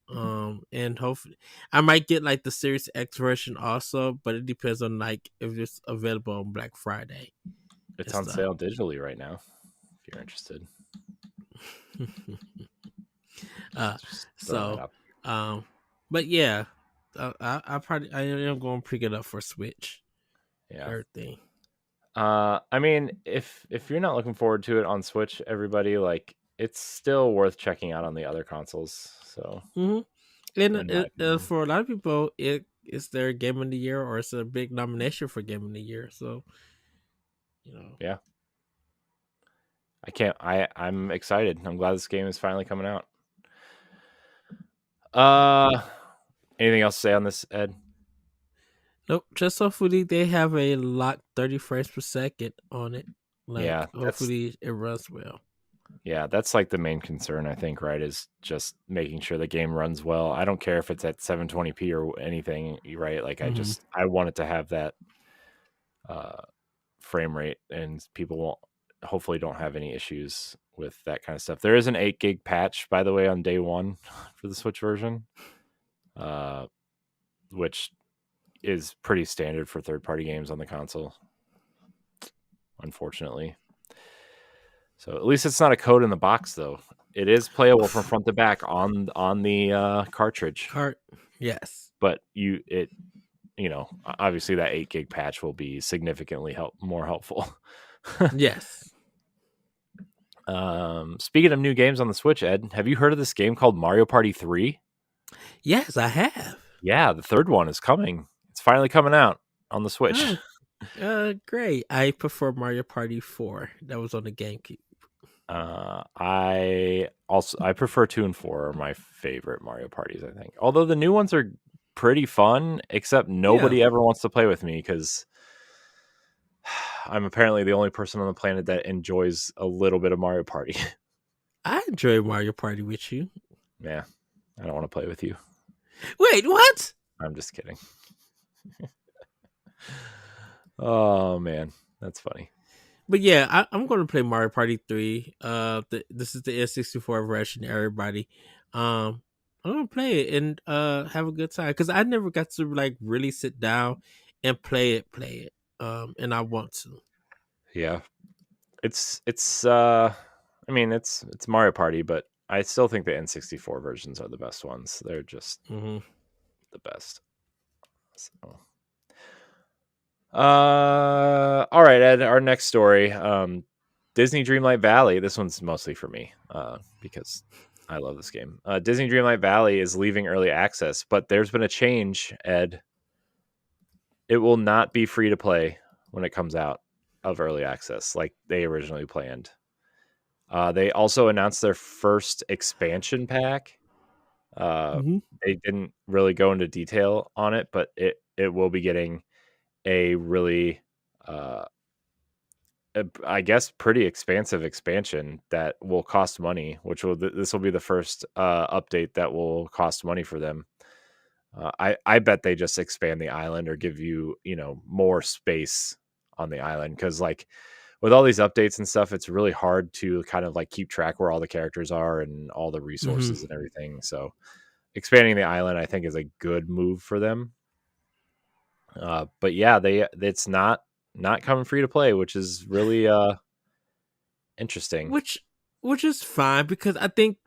And hopefully, I might get like the Series X version also, but it depends on like if it's available on Black Friday It's and on stuff. sale digitally right now. If you're interested, uh, just throwing that so, up. um, but yeah, I am going to pick it up for Switch. Yeah. Everything. I mean, if you're not looking forward to it on Switch, everybody, like it's still worth checking out on the other consoles. So, Mm-hmm. And in my opinion, for a lot of people, it is their game of the year, or it's a big nomination for game of the year. So, you know, yeah, I can't. I'm excited. I'm glad this game is finally coming out. Uh, anything else to say on this, Ed? nope. Just hopefully they have a locked 30 frames per second on it. Yeah, Like, hopefully it runs well. that's like the main concern I think, right? Is just making sure the game runs well. I don't care if it's at 720p or anything, right? Like Mm-hmm. I want it to have that uh frame rate, and people won't hopefully don't have any issues with that kind of stuff. There is an 8 gig patch, by the way, on day one for the Switch version, uh, which is pretty standard for third party games on the console, unfortunately. So at least it's not a code in the box, though. It is playable from front to back on the cartridge, Cart, yes, but obviously that 8 gig patch will be significantly more helpful. yes. Speaking of new games on the Switch, Ed, have you heard of this game called Mario Party 3? Yes, I have. Yeah, the third one is coming. It's finally coming out on the Switch. Oh, great. I prefer Mario Party 4. That was on the GameCube. I prefer 2 and 4 are my favorite Mario parties, I think. Although the new ones are pretty fun, except Yeah, nobody ever wants to play with me because I'm apparently the only person on the planet that enjoys a little bit of Mario Party. I enjoy Mario Party with you. Yeah, I don't want to play with you. Wait, what? I'm just kidding. Oh man, that's funny. But yeah, I'm going to play Mario Party 3. This is the N64 version, everybody. I'm going to play it and have a good time cuz I never got to like really sit down and play it. And I want to. Yeah, I mean it's Mario Party, but I still think the N64 versions are the best ones. They're just Mhm. the best. So all right, Ed, our next story. Disney Dreamlight Valley. This one's mostly for me, because I love this game. Disney Dreamlight Valley is leaving early access, but there's been a change, Ed. It will not be free to play when it comes out of early access like they originally planned. They also announced their first expansion pack. Uh, Mhm. they didn't really go into detail on it, but it will be getting a really, uh, I guess, pretty expansive expansion that will cost money. This will be the first update that will cost money for them. I bet they just expand the island or give you more space on the island because like with all these updates and stuff, it's really hard to kind of like keep track where all the characters are and all the Mhm. resources and everything. So expanding the island, I think, is a good move for them. But yeah, it's not coming free to play, which is really interesting. Which which is fine because I think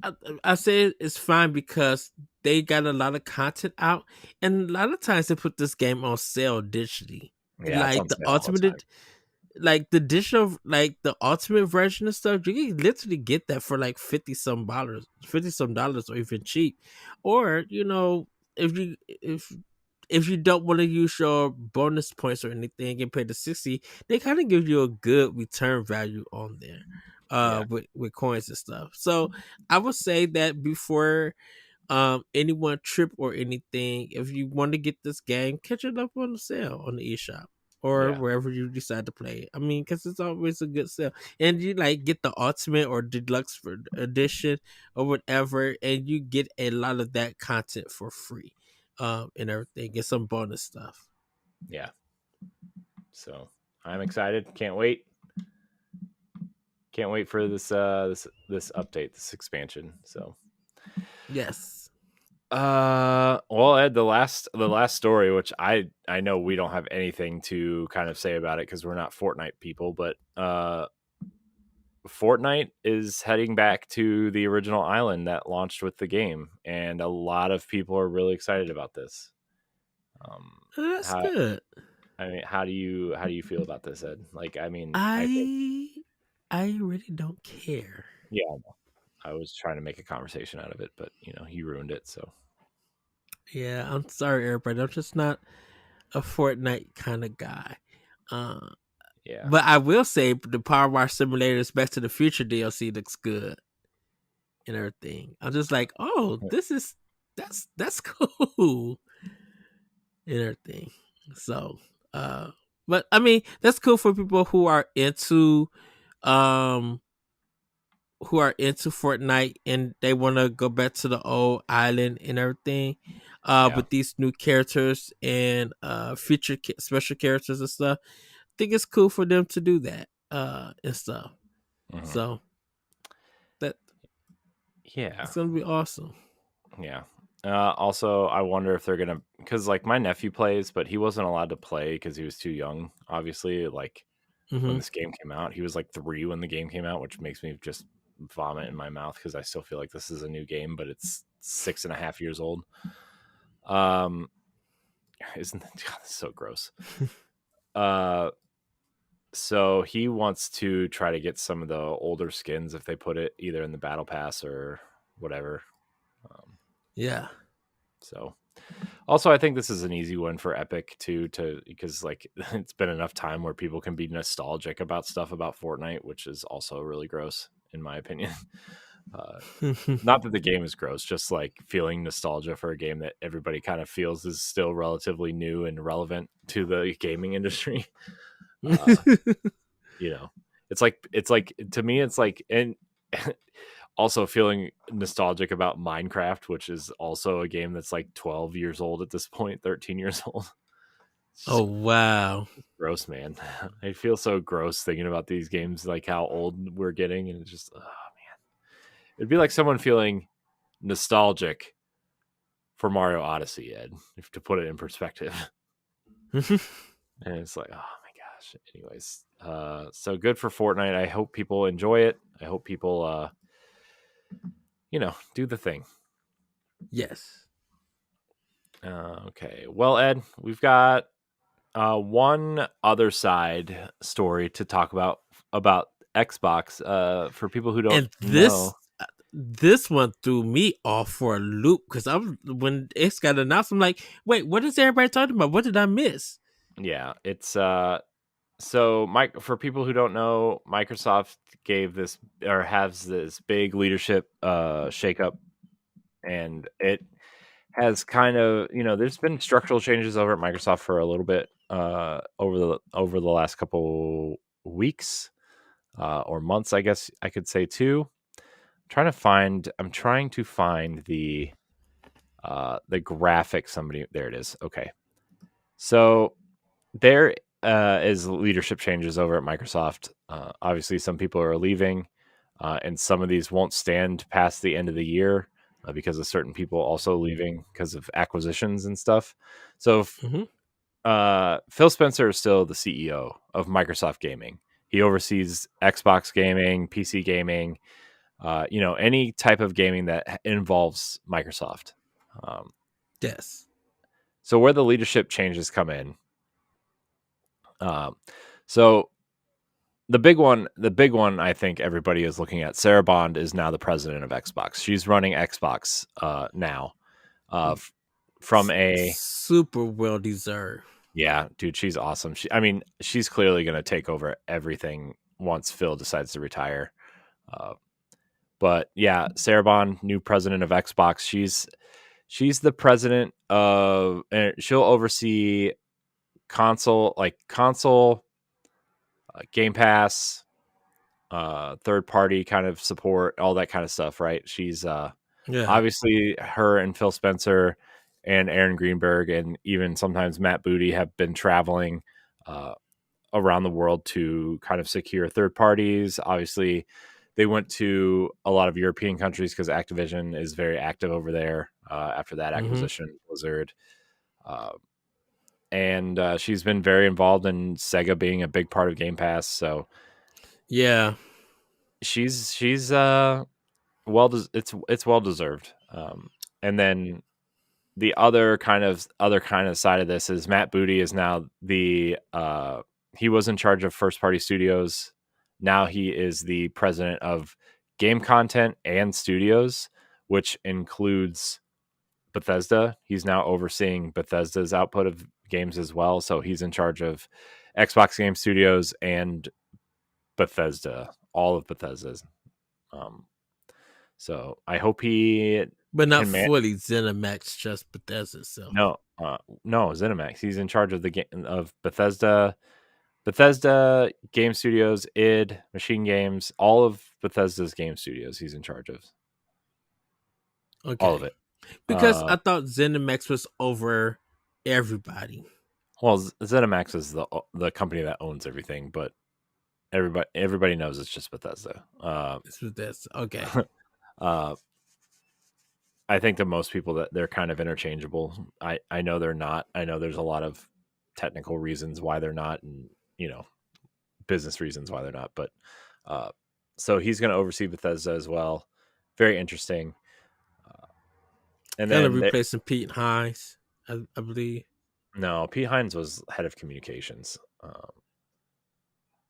I, I say it's fine because they got a lot of content out, and a lot of times they put this game on sale digitally. Yeah, it's Like on the sale all the time. ultimate, like the digital, like the ultimate version of stuff, you can literally get that for like $50 or even cheap. Or if you don't want to use your bonus points or anything and pay the 60, they kind of give you a good return value on there Yeah, with coins and stuff. So I would say that before anyone trip or anything, if you want to get this game, catch it up on the sale on the eShop or yeah, wherever you decide to play it. I mean, because it's always a good sale, and you like get the ultimate or deluxe edition or whatever, and you get a lot of that content for free, and everything. Get some bonus stuff. yeah. So I'm excited. Can't wait. Can't wait for this update, this expansion. So Yes. well, Ed, the last story, which I know we don't have anything to kind of say about it because we're not Fortnite people, but Fortnite is heading back to the original island that launched with the game, and a lot of people are really excited about this. Um, That's how good. I mean, how do you feel about this, Ed? Like, I mean, I think I I really don't care. yeah, I was trying to make a conversation out of it, but you ruined it. So Yeah, I'm sorry, everybody. I'm just not a Fortnite kind of guy. Uh, yeah, but I will say the Power Wash Simulator's Back to the Future DLC looks good and everything. I'm just like, oh, that's cool and everything. So, uh, but I mean, that's cool for people um who are into Fortnite and they want to go back to the old island and everything. yeah, With these new characters and special characters and stuff, I think it's cool for them to do that and stuff. hmm So that yeah, it's gonna be awesome. yeah. Also, I wonder if they're gonna because like my nephew plays, but he wasn't allowed to play because he was too young. Obviously, like when Hmm. this game came out, he was like 3 when the game came out, which makes me just vomit in my mouth because I still feel like this is a new game, but it's 6.5 years old. Um, isn't that God, that's so gross? Uh, So he wants to try to get some of the older skins if they put it either in the battle pass or whatever. Um, Yeah. so also, I think this is an easy one for Epic too, to because like it's been enough time where people can be nostalgic about stuff about Fortnite, which is also really gross in my opinion. Uh, not that the game is gross, just like feeling nostalgia for a game that everybody kind of feels is still relatively new and relevant to the gaming industry. Uh, you know, it's like to me, it's like and also feeling nostalgic about Minecraft, which is also a game that's like 12 years old at this point, 13 years old. It's Oh just wow. gross, man. I feel so gross thinking about these games, like how old we're getting, and it's just, oh man, it'd be like someone feeling nostalgic for Mario Odyssey, Ed, if to put it in perspective. And it's like, oh my gosh. Anyways, so good for Fortnite. I hope people enjoy it. I hope people, do the thing. Yes. Okay. Well, Ed, we've got one other side story to talk about Xbox. For people who don't And know, this one threw me off for a loop because I'm when it's got announced, I'm like, wait, what is everybody talking about? What did I miss? yeah, it's so Mike. For people who don't know, Microsoft gave this or has this big leadership shakeup, and it has kind of there's been structural changes over at Microsoft for a little bit over the last couple weeks or months, I guess I could say too. I'm trying to find the graphic. Somebody, there it is. Okay. So there is leadership changes over at Microsoft. Obviously some people are leaving, and some of these won't stand past the end of the year because of certain people also leaving because of acquisitions and stuff. So Hmm. Phil Spencer is still the CEO of Microsoft Gaming. He oversees Xbox gaming, PC gaming, any type of gaming that involves Microsoft. Um, Yes. so where the leadership changes come in, um, so the big one, I think everybody is looking at. Sarah Bond is now the president of Xbox. She's running Xbox now. From a Super well deserved. Yeah, dude, she's awesome. I mean, she's clearly going to take over everything once Phil decides to retire. Uh, but yeah, Sarah Bond, new president of Xbox. She's the president of, and she'll oversee console, Game Pass, third party kind of support, all that kind of stuff. Right? She's Yeah. obviously her and Phil Spencer and Aaron Greenberg and even sometimes Matt Booty have been traveling around the world to kind of secure third parties. Obviously, they went to a lot of European countries because Activision is very active over there after that Hmm. acquisition, Blizzard. Uh, and she's been very involved in Sega being a big part of Game Pass. So Yeah. she's it's well deserved. And then the other kind of side of this is Matt Booty is now he was in charge of first party studios. Now he is the president of game content and studios, which includes Bethesda. He's now overseeing Bethesda's output of games as well. So he's in charge of Xbox Game Studios and Bethesda, all of Bethesda's. Um, so I hope he But not can fully ZeniMax, just Bethesda itself. No, no, ZeniMax. He's in charge of the game of Bethesda Game Studios, id, Machine Games, all of Bethesda's game studios. He's in charge of all of Okay. it. Because I thought ZeniMax was over everybody. Well, ZeniMax is the company that owns everything, but everybody knows it's just Bethesda. It's Bethesda. Okay. Uh, I think to most people that they're kind of interchangeable. I know they're not. I know there's a lot of technical reasons why they're not, and business reasons why they're not. But uh, so he's going to oversee Bethesda as well. Very interesting. Uh, and Kind of then replacing Pete Hines, I believe. no, Pete Hines was head of communications.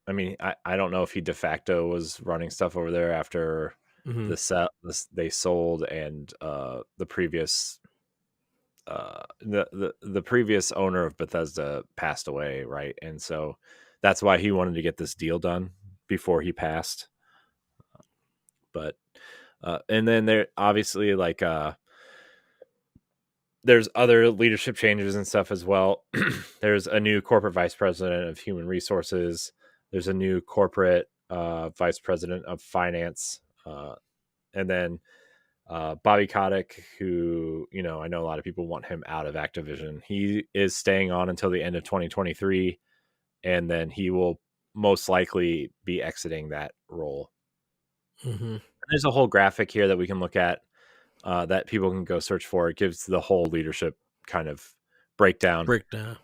I mean, I don't know if he de facto was running stuff over there after Mm-hmm. they sold, and the previous the previous owner of Bethesda passed away, right? And so that's why he wanted to get this deal done before he passed. But and then there obviously like there's other leadership changes and stuff as well. There's a new corporate vice president of human resources. There's a new corporate vice president of finance, and then Bobby Kotick, who, you know, I know a lot of people want him out of Activision. He is staying on until the end of 2023, and then he will most likely be exiting that role. Mm-hmm. There's a whole graphic here that we can look at that people can go search for. It gives the whole leadership kind of breakdown. Breakdown.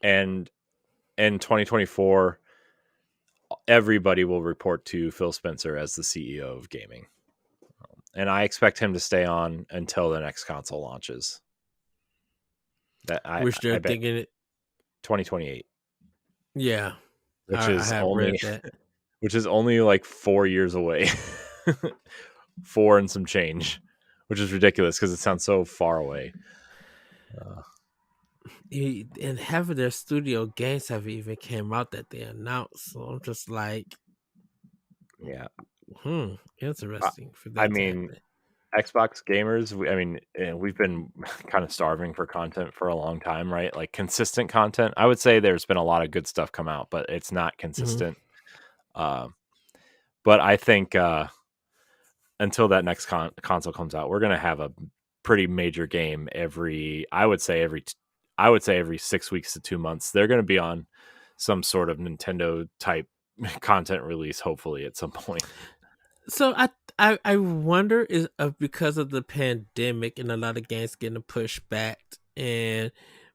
And in 2024, everybody will report to Phil Spencer as the CEO of gaming. And I expect him to stay on until the next console launches. That Which they're I bet thinking it. 2028, Yeah, which I is have read only that. which is only like 4 years away. 4 and some change, which is ridiculous because it sounds so far away. And half of their studio games have even came out that they announced. So I'm just like, Yeah. I, interesting for I that to mean, happen. Xbox gamers, we've been kind of starving for content for a long time, right? Like consistent content. I would say there's been a lot of good stuff come out, but it's not Mm-hmm. consistent. Uh, but I think until that next console comes out, we're gonna have a pretty major game I would say every 6 weeks to 2 months. They're gonna be on some sort of Nintendo type content release, hopefully at some point. So I wonder is because of the pandemic and a lot of games getting pushed back and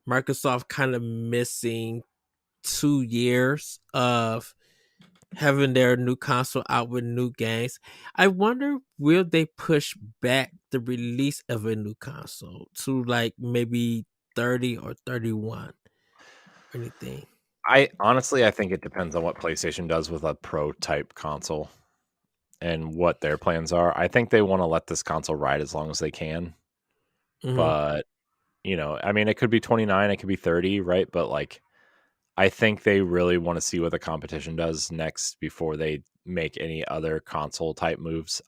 Microsoft kind of missing 2 years of having their new console out with new games. I wonder will they push back the release of a new console to like maybe 30 or 31 or anything. I think it depends on what PlayStation does with a pro type console and what their plans are. I think they want to let this console ride as long as they can. Hmm. But, you know, I mean, it could be 29, it could be 30, right? But like, I think they really want to see what the competition does next before they make any other console type moves.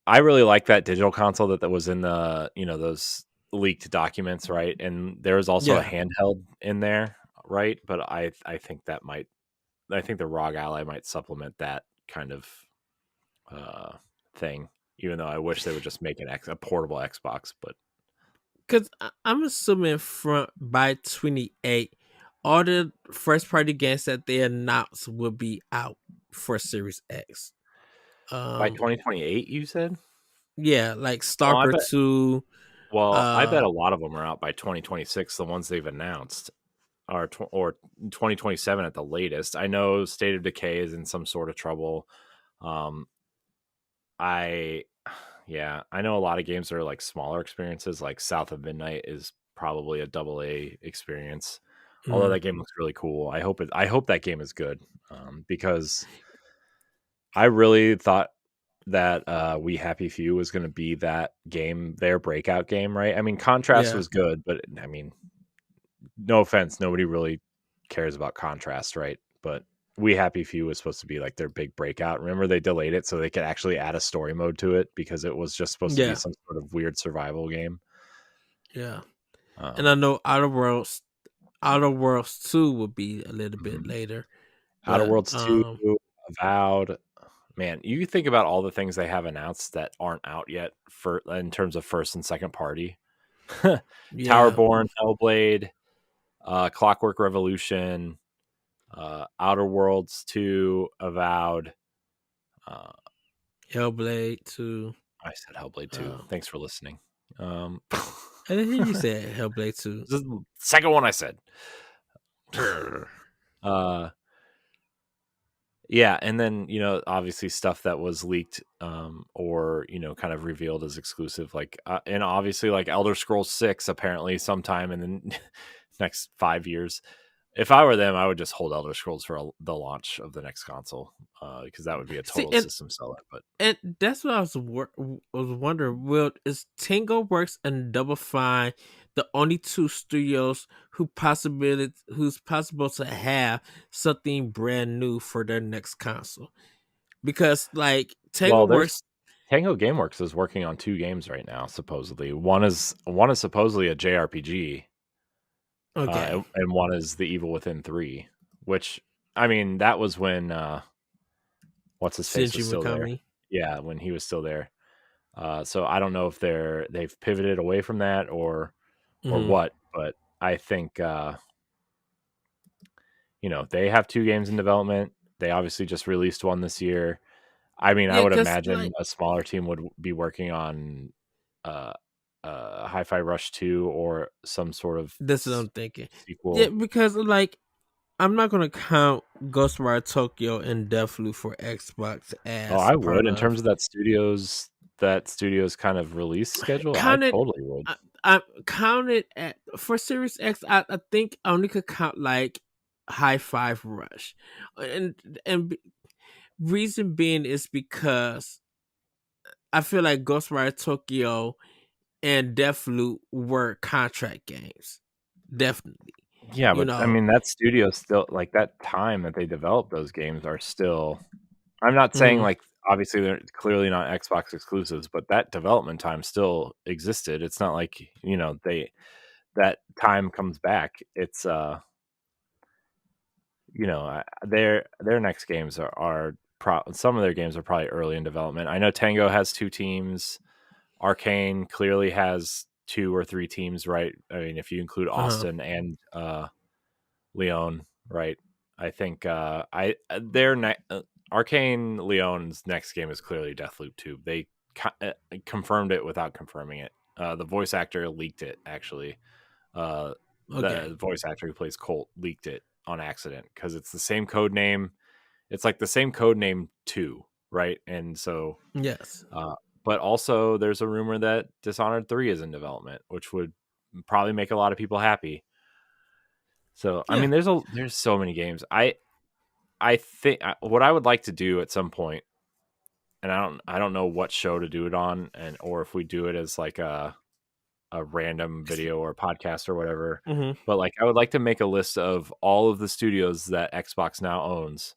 I really like that digital console that was in the, you know, those leaked documents, right? And there was also a Yeah, handheld in there, right? But I think that might I think the ROG Ally might supplement that kind of uh thing. Even though I wish they would just make a portable Xbox, but because I'm assuming front by 28, all the first party games that they announced will be out for Series X. by Um, 2028, you said? yeah, like Oh, I Stalker bet. 2. Well, I bet Uh, a lot of them are out by 2026. The ones they've announced or 2027 at the latest. I know State of Decay is in some sort of trouble. Um, I yeah, I know a lot of games are like smaller experiences. Like South of Midnight is probably a double A experience. Although mm, that game looks really cool. I hope that game is good because I really thought that We Happy Few was going to be that game, their breakout game, right? I mean, Contrast yeah, was good, but I mean, no offense, nobody really cares about Contrast, right? But We Happy Few was supposed to be like their big breakout. Remember, they delayed it so they could actually add a story mode to it because it was just supposed to be yeah, some sort of weird survival game. yeah. And I Um, know Outer Worlds 2 will be a little bit mhm. later, Outer but Worlds 2, Avowed. Man, you think about all the things they have announced that aren't out yet for in terms of first and second party. yeah, Towerborn, Hellblade, Clockwork Revolution, Outer Worlds 2, Avowed. Uh, Hellblade 2. I said Hellblade 2. Uh, Thanks for listening. I didn't hear you say Hellblade 2. This is the second one I said. uh, yeah, and then obviously stuff that was leaked, or kind of revealed as exclusive, like and obviously like Elder Scrolls 6 apparently sometime in the next 5 years If I were them, I would just hold Elder Scrolls for the launch of the next console, because that would be a See, total system seller. But and that's what was wondering. Will is Tango Works and Double Fine the only two studios who's possible to have something brand new for their next console? Because like Tango well, there's Works, Tango GameWorks is working on 2 games right now. Supposedly, one is supposedly a JRPG, okay, and one is The Evil Within 3. Which, I mean, that was when what's his face Shinji was still there. Mikami. Yeah, when he was still there. So I don't know if they've pivoted away from that or Hmm. what, but I think they have 2 games in development. They obviously just released one this year. I mean, I Yeah, would because imagine like a smaller team would be working on uh, Hi-Fi Rush 2 or some sort of that's what I'm thinking. Yeah, sequel. because like I'm not gonna count Ghostwire Tokyo and Deathloop for Xbox Oh, as I part would in terms of of that studio's kind of release schedule. I counted. totally would. I counted at for Series X. I think I only could count like High Five Rush, and reason being is because I feel like Ghostwire Tokyo and Deathloop were contract games, definitely. Yeah, You but I know, mean that studio still like that time that they developed those games are still. I'm not saying mhm. like obviously they're clearly not Xbox exclusives, but that development time still existed. It's not like, they that time comes back. It's their next games some of their games are probably early in development. I know Tango has 2 teams. Arcane clearly has 2 or 3 teams, right? I mean, if you include Uh-huh. Austin and Leon, right? I think their Arcane Leon's next game is clearly Deathloop 2. They confirmed it without confirming it. The voice actor leaked it actually. Okay. The voice actor who plays Colt leaked it on accident because it's the same code name. It's like the same code name 2, right? And so, Yes. uh, but also there's a rumor that Dishonored 3 is in development, which would probably make a lot of people happy. So, I Yeah. mean, there's so many games. I think what I would like to do at some point, and I don't know what show to do it on, and or if we do it as like a random video or podcast or whatever. Hmm. But like, I would like to make a list of all of the studios that Xbox now owns,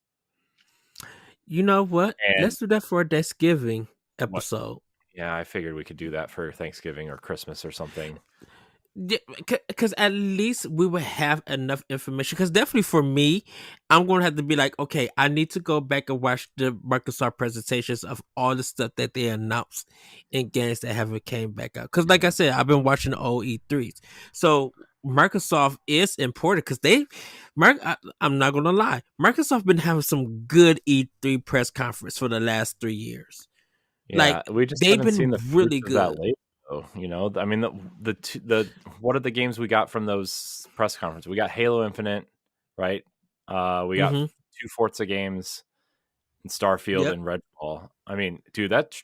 You know what? and Let's do that for a Thanksgiving what. episode. Yeah, I figured we could do that for Thanksgiving or Christmas or something. Yeah, because at least we would have enough information. Because definitely for me, I'm going to have to be like, okay, I need to go back and watch the Microsoft presentations of all the stuff that they announced in games that haven't came back out. Because like I said, I've been watching the old E3s, so Microsoft is important because I'm not going to lie, Microsoft been having some good E3 press conference for the last 3 years. Yeah, Like we just they've haven't seen been the really fruits of that good. labor, though. I mean, the what are the games we got from those press conferences? We got Halo Infinite, right? We got Hmm. 2 Forza games and Starfield Yep. and Redfall. I mean, dude, that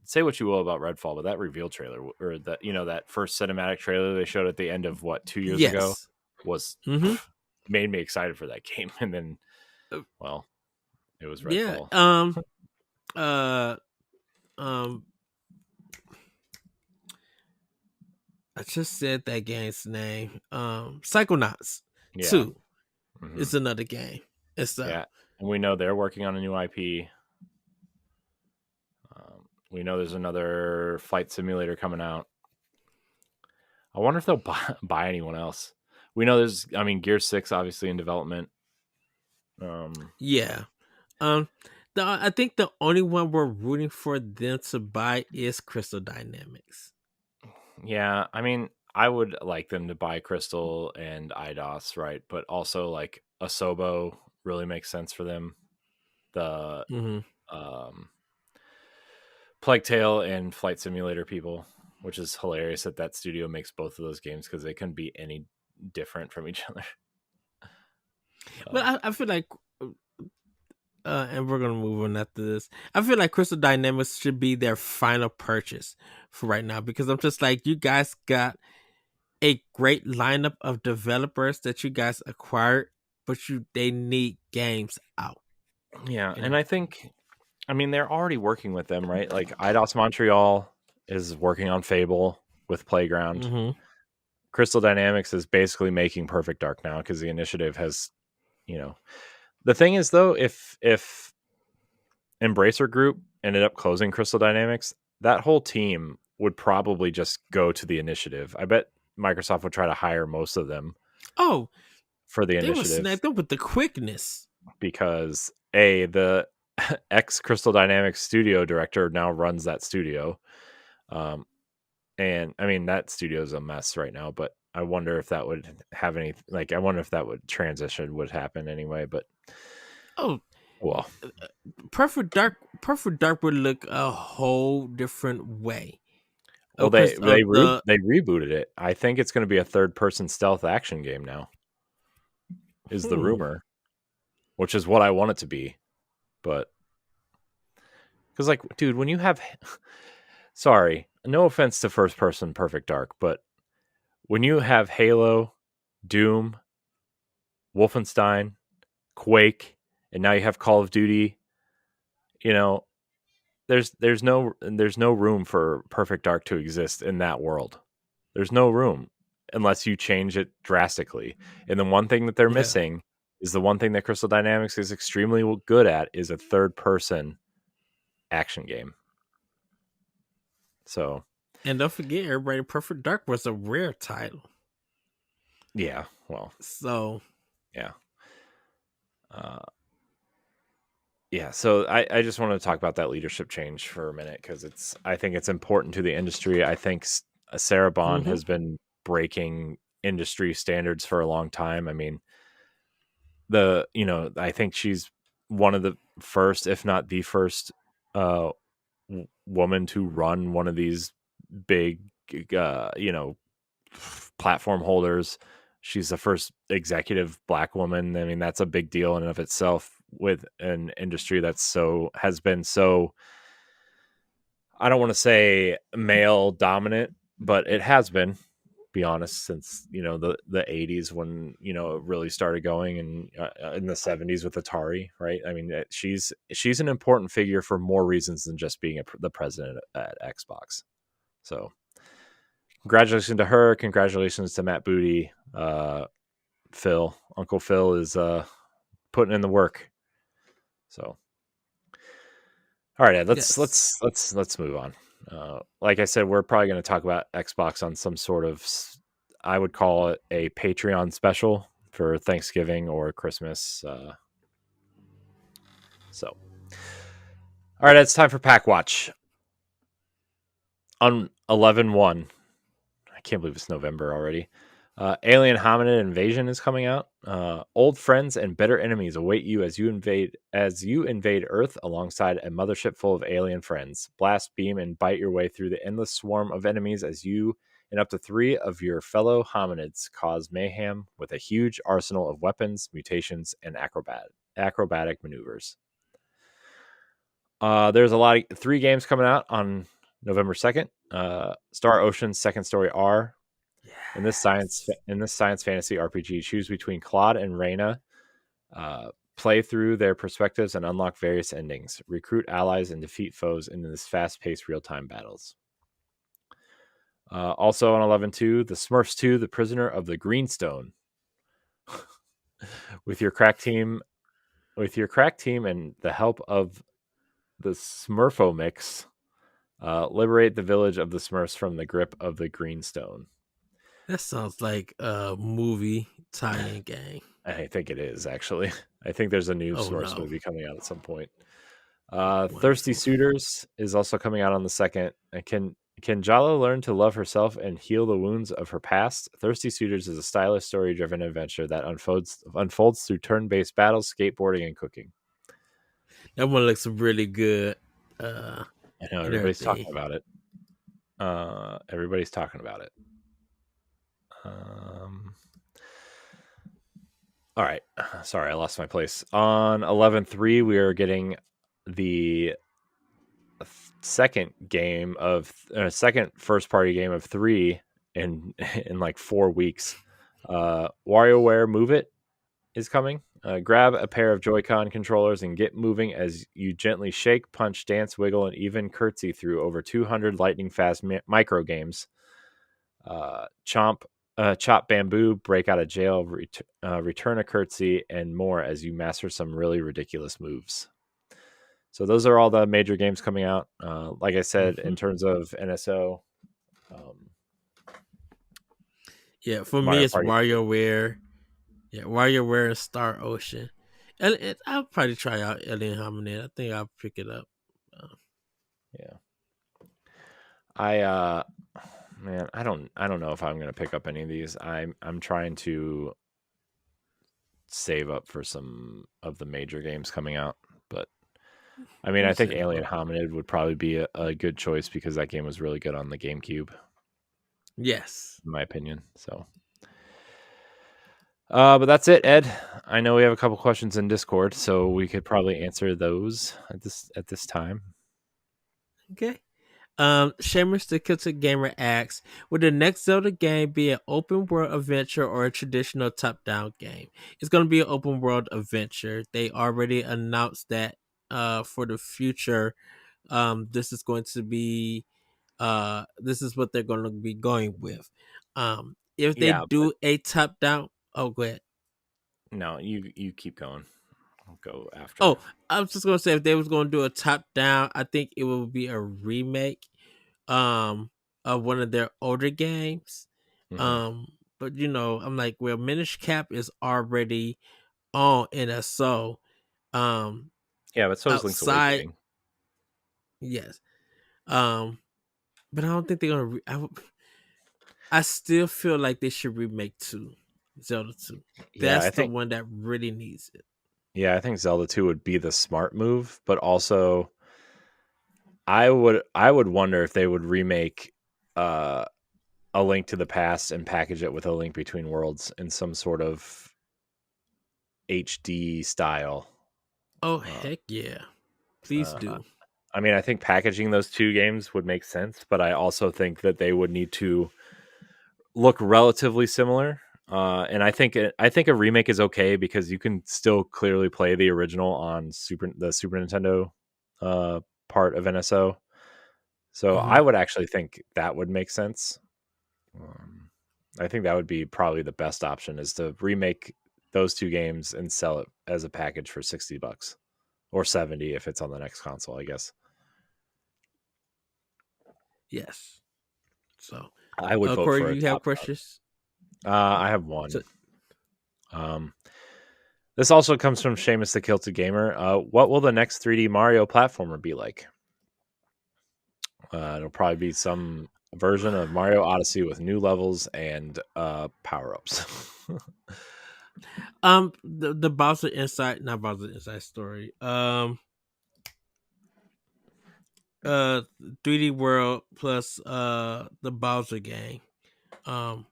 say what you will about Redfall, but that reveal trailer or that that first cinematic trailer they showed at the end of what 2 years ago Yes. was Hmm. made me excited for that game, and then well, it was Yeah. Redfall. Uh. Um. I just said that game's name. Psychonauts Yeah. 2 Hmm. is another game. It's Yeah, and we know they're working on a new IP. We know there's another flight simulator coming out. I wonder if they'll buy anyone else. We know I mean, Gear 6 obviously in development. Um, yeah. Um. I think the only one we're rooting for them to buy is Crystal Dynamics. yeah, I mean, I would like them to buy Crystal and IDOS, right? But also like Asobo really makes sense for them. The Hmm. um, Plague Tale and Flight Simulator people, which is hilarious that studio makes both of those games because they couldn't be any different from each other. But Uh, I feel like, and we're gonna move on after this. I feel like Crystal Dynamics should be their final purchase for right now because I'm just like, you guys got a great lineup of developers that you guys acquired, but they need games out Yeah, and and I everything. think, I mean, they're already working with them, right? Like IDOS Montreal is working on Fable with Playground. Mm-hmm. Crystal Dynamics is basically making Perfect Dark now because the initiative has, you know, the thing is though, if Embracer Group ended up closing Crystal Dynamics, that whole team would probably just go to the initiative. I bet Microsoft would try to hire most of them Oh, for the they were initiative snapped up with the quickness. because A, the ex Crystal Dynamics studio director now runs that studio. Um, and I mean, that studio is a mess right now, but I wonder if that would have any, like, I wonder if that would transition would happen anyway, but Oh, well, Perfect Dark would look a whole different way. well, Because of the they rebooted it. I think it's going to be a third person stealth action game now, is the hmm, rumor, which is what I want it to be. But because, like, dude, when you have, sorry, no offense to first person Perfect Dark, but when you have Halo, Doom, Wolfenstein, Quake, and now you have Call of Duty, you know, there's no room for Perfect Dark to exist in that world. There's no room unless you change it drastically. And the one thing that they're yeah. missing is the one thing that Crystal Dynamics is extremely good at is a third person action game. So, And don't forget, everybody, Perfect Dark was a rare title. yeah, well, So, yeah. Uh, yeah, so I just want to talk about that leadership change for a minute because I think it's important to the industry. I think Sarah Bond mm-hmm. has been breaking industry standards for a long time. I mean, I think she's one of the first, if not the first, uh, woman to run one of these big, platform holders. She's the first executive black woman. I mean, that's a big deal in and of itself with an industry that's has been so, I don't want to say male dominant, but it has been, be honest, since the 80s when it really started going, and in the 70s with Atari, right? I mean, she's an important figure for more reasons than just being the president at Xbox. So congratulations to her, congratulations to Matt Booty. Uncle Phil is putting in the work. So all right, Ed, Yes. let's move on. Like I said, we're probably going to talk about Xbox on some sort of, I would call it a Patreon special for Thanksgiving or Christmas. So, all right, it's time for Pack Watch on 11/1. I can't believe it's November already. Alien Hominid Invasion is coming out. Old friends and bitter enemies await you as you invade Earth alongside a mothership full of alien friends. Blast, beam, and bite your way through the endless swarm of enemies as you and up to 3 of your fellow hominids cause mayhem with a huge arsenal of weapons, mutations, and acrobatic maneuvers. There's a lot of 3 games coming out on November 2nd. Star Ocean's Second Story R. Yes. In this science fantasy RPG, choose between Claude and Reyna. Play through their perspectives and unlock various endings. Recruit allies and defeat foes in this fast-paced real-time battles. Also on 11/2, The Smurfs 2: The Prisoner of the Greenstone. with your crack team, and the help of the Smurfo mix, liberate the village of the Smurfs from the grip of the Greenstone. That sounds like a movie tie-in game. I think it is actually. I think there's a new Oh Smurfs no. movie coming out at some point. Thirsty Wonderful. Suitors is also coming out on the 2nd. Can Jala learn to love herself and heal the wounds of her past? Thirsty Suitors is a stylish, story-driven adventure that unfolds through turn-based battles, skateboarding, and cooking. That one looks really good. Uh I know and everybody's everything. talking about it. Everybody's talking about it. Um, all right. Sorry, I lost my place. On 11/3, we are getting the second first party game of 3 in in like 4 weeks. WarioWare Move It is coming. Grab a pair of Joy-Con controllers and get moving as you gently shake, punch, dance, wiggle, and even curtsy through over 200 lightning-fast micro games. Chop bamboo, break out of jail, return a curtsy, and more as you master some really ridiculous moves. So those are all the major games coming out. Like I said, in terms of NSO, um, Yeah, for me Mario it's Party 2. WarioWare. Yeah, WarioWare and Star Ocean. And I'll probably try out Alien Hominid. I think I'll pick it up. Yeah. I man, I don't know if I'm gonna pick up any of these. I'm trying to save up for some of the major games coming out, but I mean, I think Alien Understandable. Hominid would probably be a good choice because that game was really good on the GameCube, Yes. in my opinion. So, but that's it, Ed. I know we have a couple questions in Discord, so we could probably answer those at this time. Okay. Seamus the Kilted Gamer asks, would the next Zelda game be an open world adventure or a traditional top down game? It's gonna be an open world adventure. They already announced that for the future. This is going to be this is what they're gonna be going with. If they Yeah, but do a top down, oh go ahead. no, you keep going. I'll go after. Oh, I was just gonna say if they was gonna do a top down, I think it would be a remake of one of their older games. Hmm. Um, but I'm like, well, Minish Cap is already on NSO. Um, Yeah, but so is Link's outside, Awakening. yes. Um, but I don't think they're gonna. I still feel like they should remake Zelda 2. Yeah, That's the one that really needs it. I think Zelda 2 would be the smart move, but also I would wonder if they would remake uh A Link to the Past and package it with A Link Between Worlds in some sort of HD style. Oh Uh, heck yeah! Please uh, do. I mean, I think packaging those two games would make sense, but I also think that they would need to look relatively similar. And I think a remake is okay because you can still clearly play the original on the Super Nintendo uh, part of NSO. So Hmm. I would actually think that would make sense. Um, I think that would be probably the best option is to remake those two games and sell it as a package for $60 or 70 if it's on the next console, I guess. Yes. So, I would vote Corey, for do a you have top down. questions? I have one. So, Um, this also comes from Seamus the Kilted Gamer. What will the next 3D Mario platformer be like? It'll probably be some version of Mario Odyssey with new levels and power ups. the Bowser Inside, not Bowser Inside Story. 3D World plus the Bowser game. Um,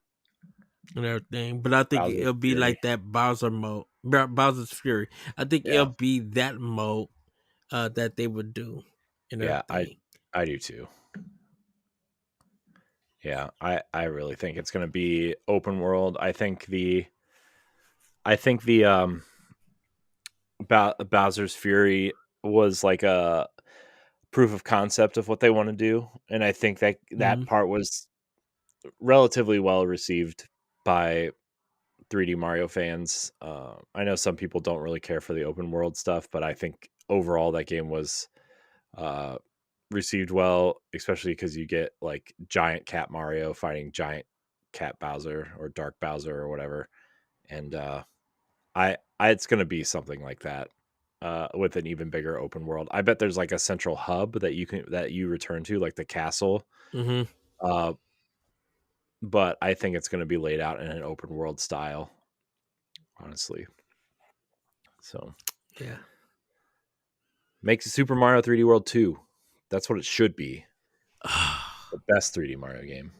and everything. But I think Bowser's it'll be Fury. like that Bowser mode, Bowser's Fury. I think it'll Yeah, be that mode that they would do and yeah, everything. I do too. Yeah, I really think it's going to be open world. I think the Bowser's Fury was like a proof of concept of what they want to do, and I think that Hmm. that part was relatively well received by 3D Mario fans. I know some people don't really care for the open world stuff, but I think overall that game was uh, received well, especially because you get like giant cat Mario fighting giant cat Bowser or Dark Bowser or whatever, and I it's going to be something like that. With an even bigger open world, I bet there's like a central hub that you return to, like the castle. Hmm. Uh, but I think it's going to be laid out in an open world style, honestly. So Yeah. make Super Mario 3D World 2. That's what it should be. The best 3D Mario game.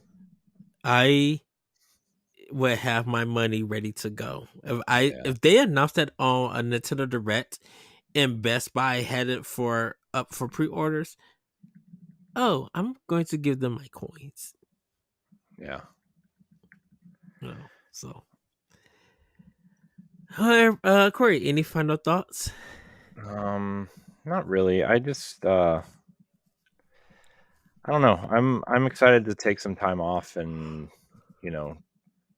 I would have my money ready to go Yeah. if they announced that on a Nintendo Direct and Best Buy had it for up for pre-orders. Oh, I'm going to give them my coins. Yeah. No, so. Corey, any final thoughts? Not really. I don't know. I'm excited to take some time off, and you know,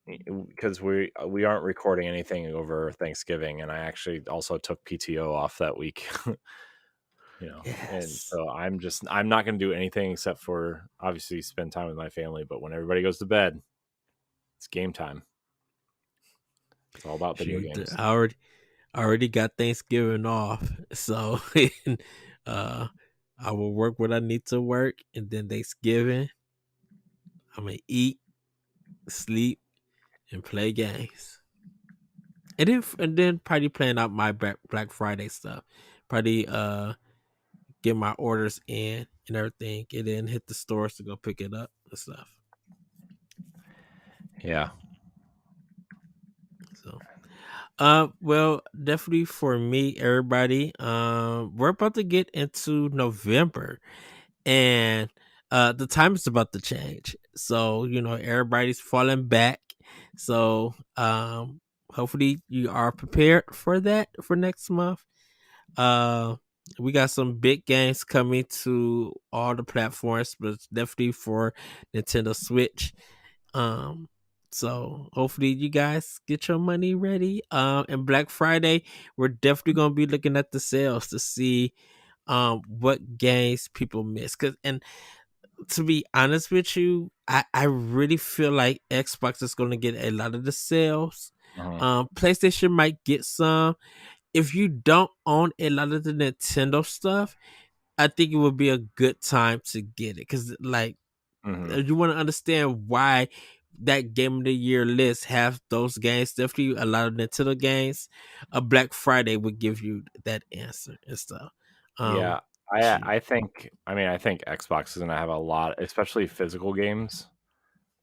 because we aren't recording anything over Thanksgiving, and I actually also took PTO off that week. And Yes. so I'm not going to do anything except for obviously spend time with my family. But when everybody goes to bed, it's game time. It's all about video Shoot, games. I already got Thanksgiving off, so uh, I will work what I need to work, and then Thanksgiving, I'm gonna eat, sleep, and play games, and then probably plan out my Black Friday stuff. Probably get my orders in and everything, and then hit the stores to go pick it up and stuff. Yeah. So, well, definitely for me, everybody, we're about to get into November, and the time is about to change. So everybody's falling back. So hopefully you are prepared for that for next month. Uh, we got some big games coming to all the platforms, but definitely for Nintendo Switch. Um, so hopefully you guys get your money ready. And Black Friday, we're definitely gonna be looking at the sales to see what games people miss. Cause and to be honest with you, I really feel like Xbox is gonna get a lot of the sales. Uh-huh. PlayStation might get some. If you don't own a lot of the Nintendo stuff, I think it would be a good time to get it. Cause like Mm-hmm. you want to understand why that game of the year list have those games. Definitely a lot of Nintendo games. A Black Friday would give you that answer and stuff. Yeah, Shoot. I think Xbox is gonna have a lot, especially physical games,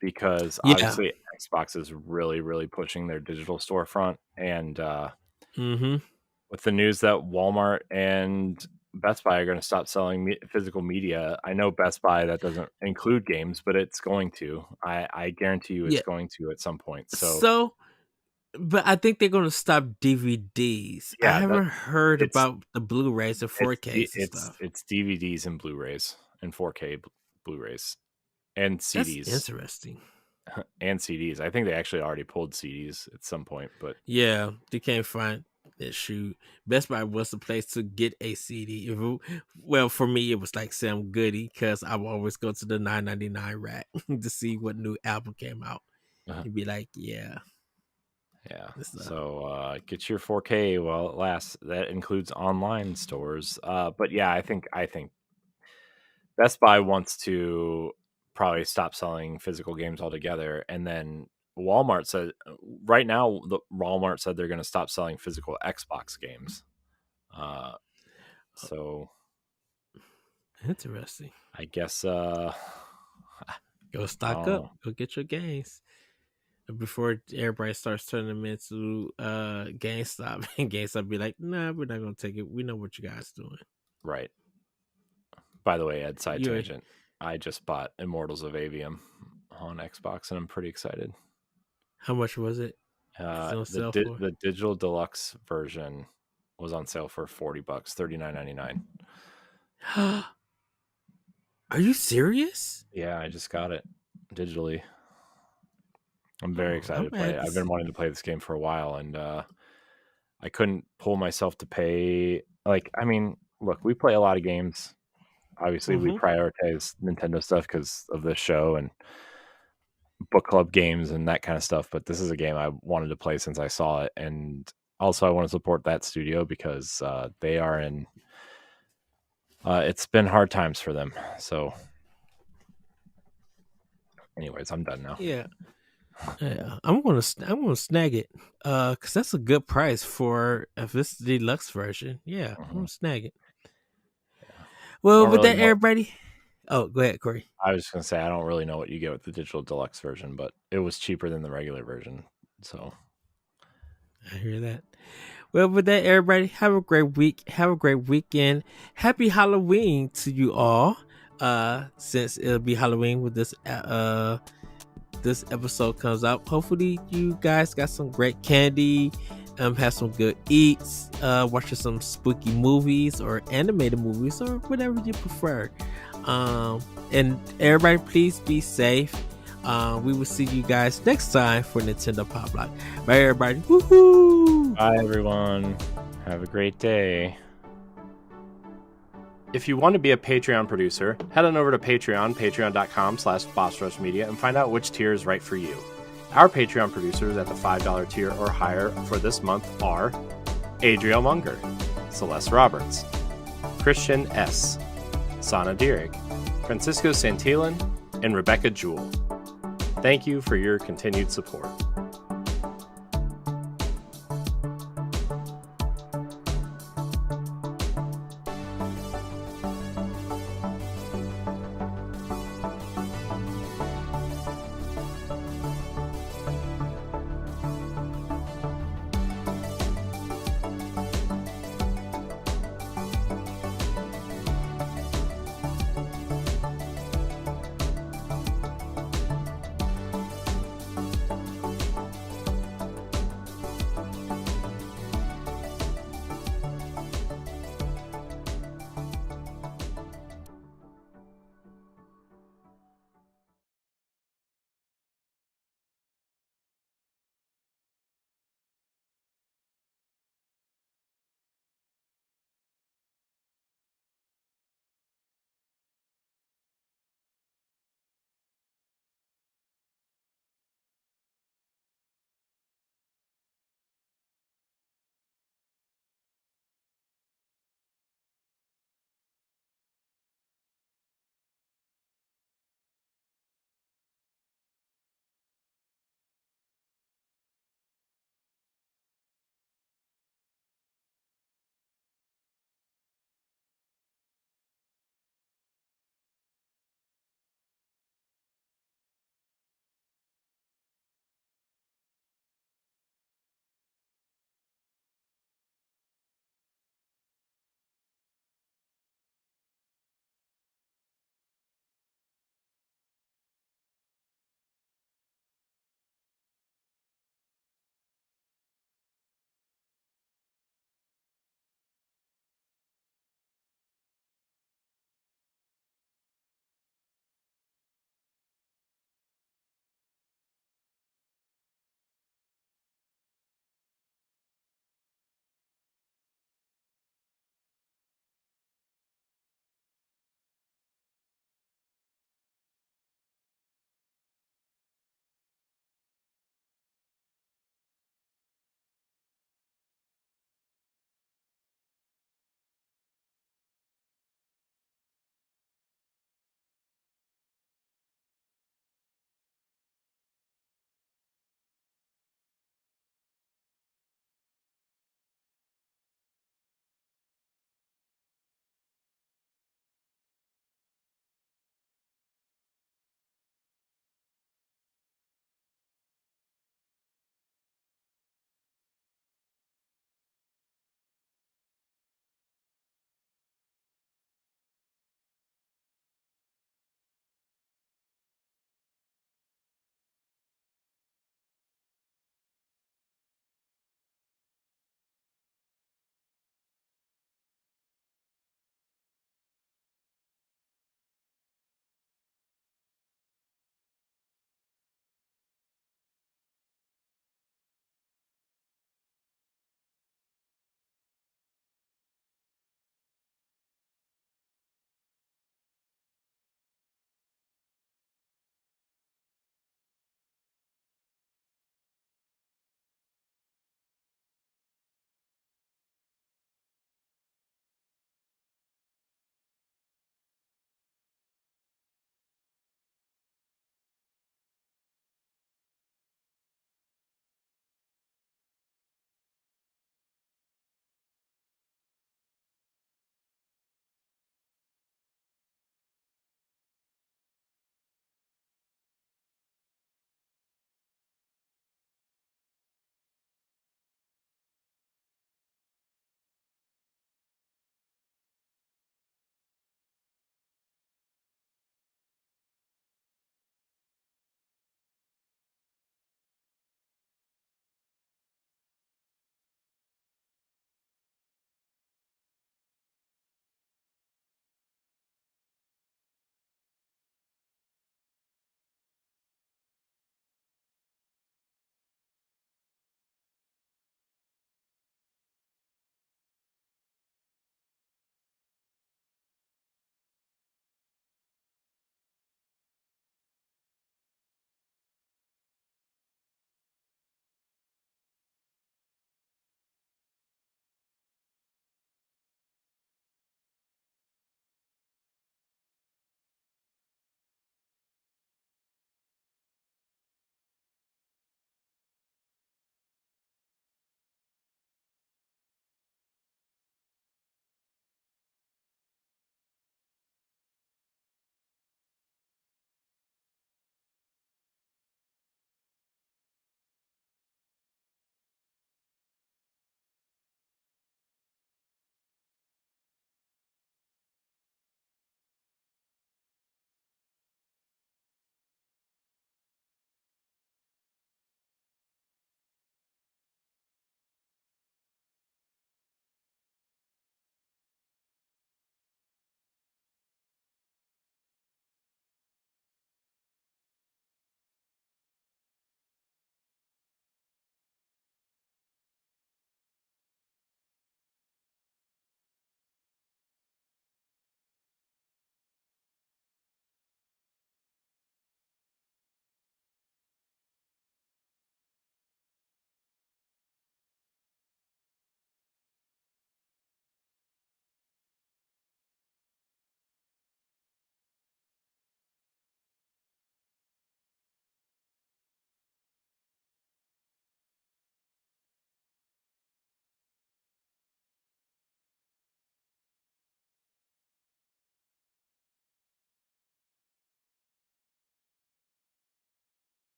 because Yeah. obviously Xbox is really, really pushing their digital storefront, and Mm-hmm. with the news that Walmart and Best Buy are going to stop selling physical media, I know Best Buy that doesn't include games, but it's going to. I guarantee you, it's Yeah. going to at some point. So So, but I think they're gonna stop DVDs. I yeah, haven't heard it's about the Blu-rays and 4Ks and stuff. it's DVDs and Blu-rays and 4K Blu-rays and That's CDs interesting. and CDs. I think they actually already pulled CDs at some point, but Yeah, they can't find that shoot. Best Buy was the place to get a CD. Well, for me, it was like Sam Goody because I would always go to the 9.99 rack to see what new album came out. You'd be like, yeah, yeah. this stuff. So get your 4K while it lasts. That includes online stores. But yeah, I think Best Buy wants to probably stop selling physical games altogether, and then Walmart said right now the Walmart said they're going to stop selling physical Xbox games. Uh, so Interesting. I guess Go I stock don't up. know. Go get your games before everybody starts turning them into GameStop. And GameStop be like, nah, we're not gonna take it. We know what you guys doing. Right. By the way, Ed, side You tangent. I just bought Immortals of Avium on Xbox, and I'm pretty excited. How much was it? It's on sale for. The digital deluxe version was on sale for $40, $39.99. Are you serious? Yeah, I just got it digitally. I'm very Oh, excited I'm to gonna play have it. to. I've been wanting to play this game for a while, and I couldn't pull myself to pay. Like, I mean, look, we play a lot of games. Obviously, we Mm-hmm. prioritize Nintendo stuff because of this show and book club games and that kind of stuff. But this is a game I wanted to play since I saw it, and also I want to support that studio because they are in. It's been hard times for them. So, anyways, I'm done now. Yeah, yeah. I'm gonna snag it. Cause that's a good price for if it's the deluxe version. Yeah, I'm Mhm. gonna snag it. Yeah. I Well, don't with really that, know. everybody. Oh, go ahead, Corey. I was just gonna say I don't really know what you get with the digital deluxe version, but it was cheaper than the regular version. So I hear that. Well, with that, everybody, have a great week. Have a great weekend. Happy Halloween to you all. Since it'll be Halloween with this this episode comes out. Hopefully you guys got some great candy, have some good eats, watching some spooky movies or animated movies or whatever you prefer. And everybody, please be safe. We will see you guys next time for Nintendo Pow Block. Bye, everybody. Woohoo! Bye, everyone. Have a great day. If you want to be a Patreon producer, head on over to patreon.com/bossrushmedia and find out which tier is right for you. Our Patreon producers at the $5 tier or higher for this month are Adriel Munger, Celeste Roberts, Christian S., Sana Dirrig, Francisco Santillan, and Rebecca Jewell. Thank you for your continued support.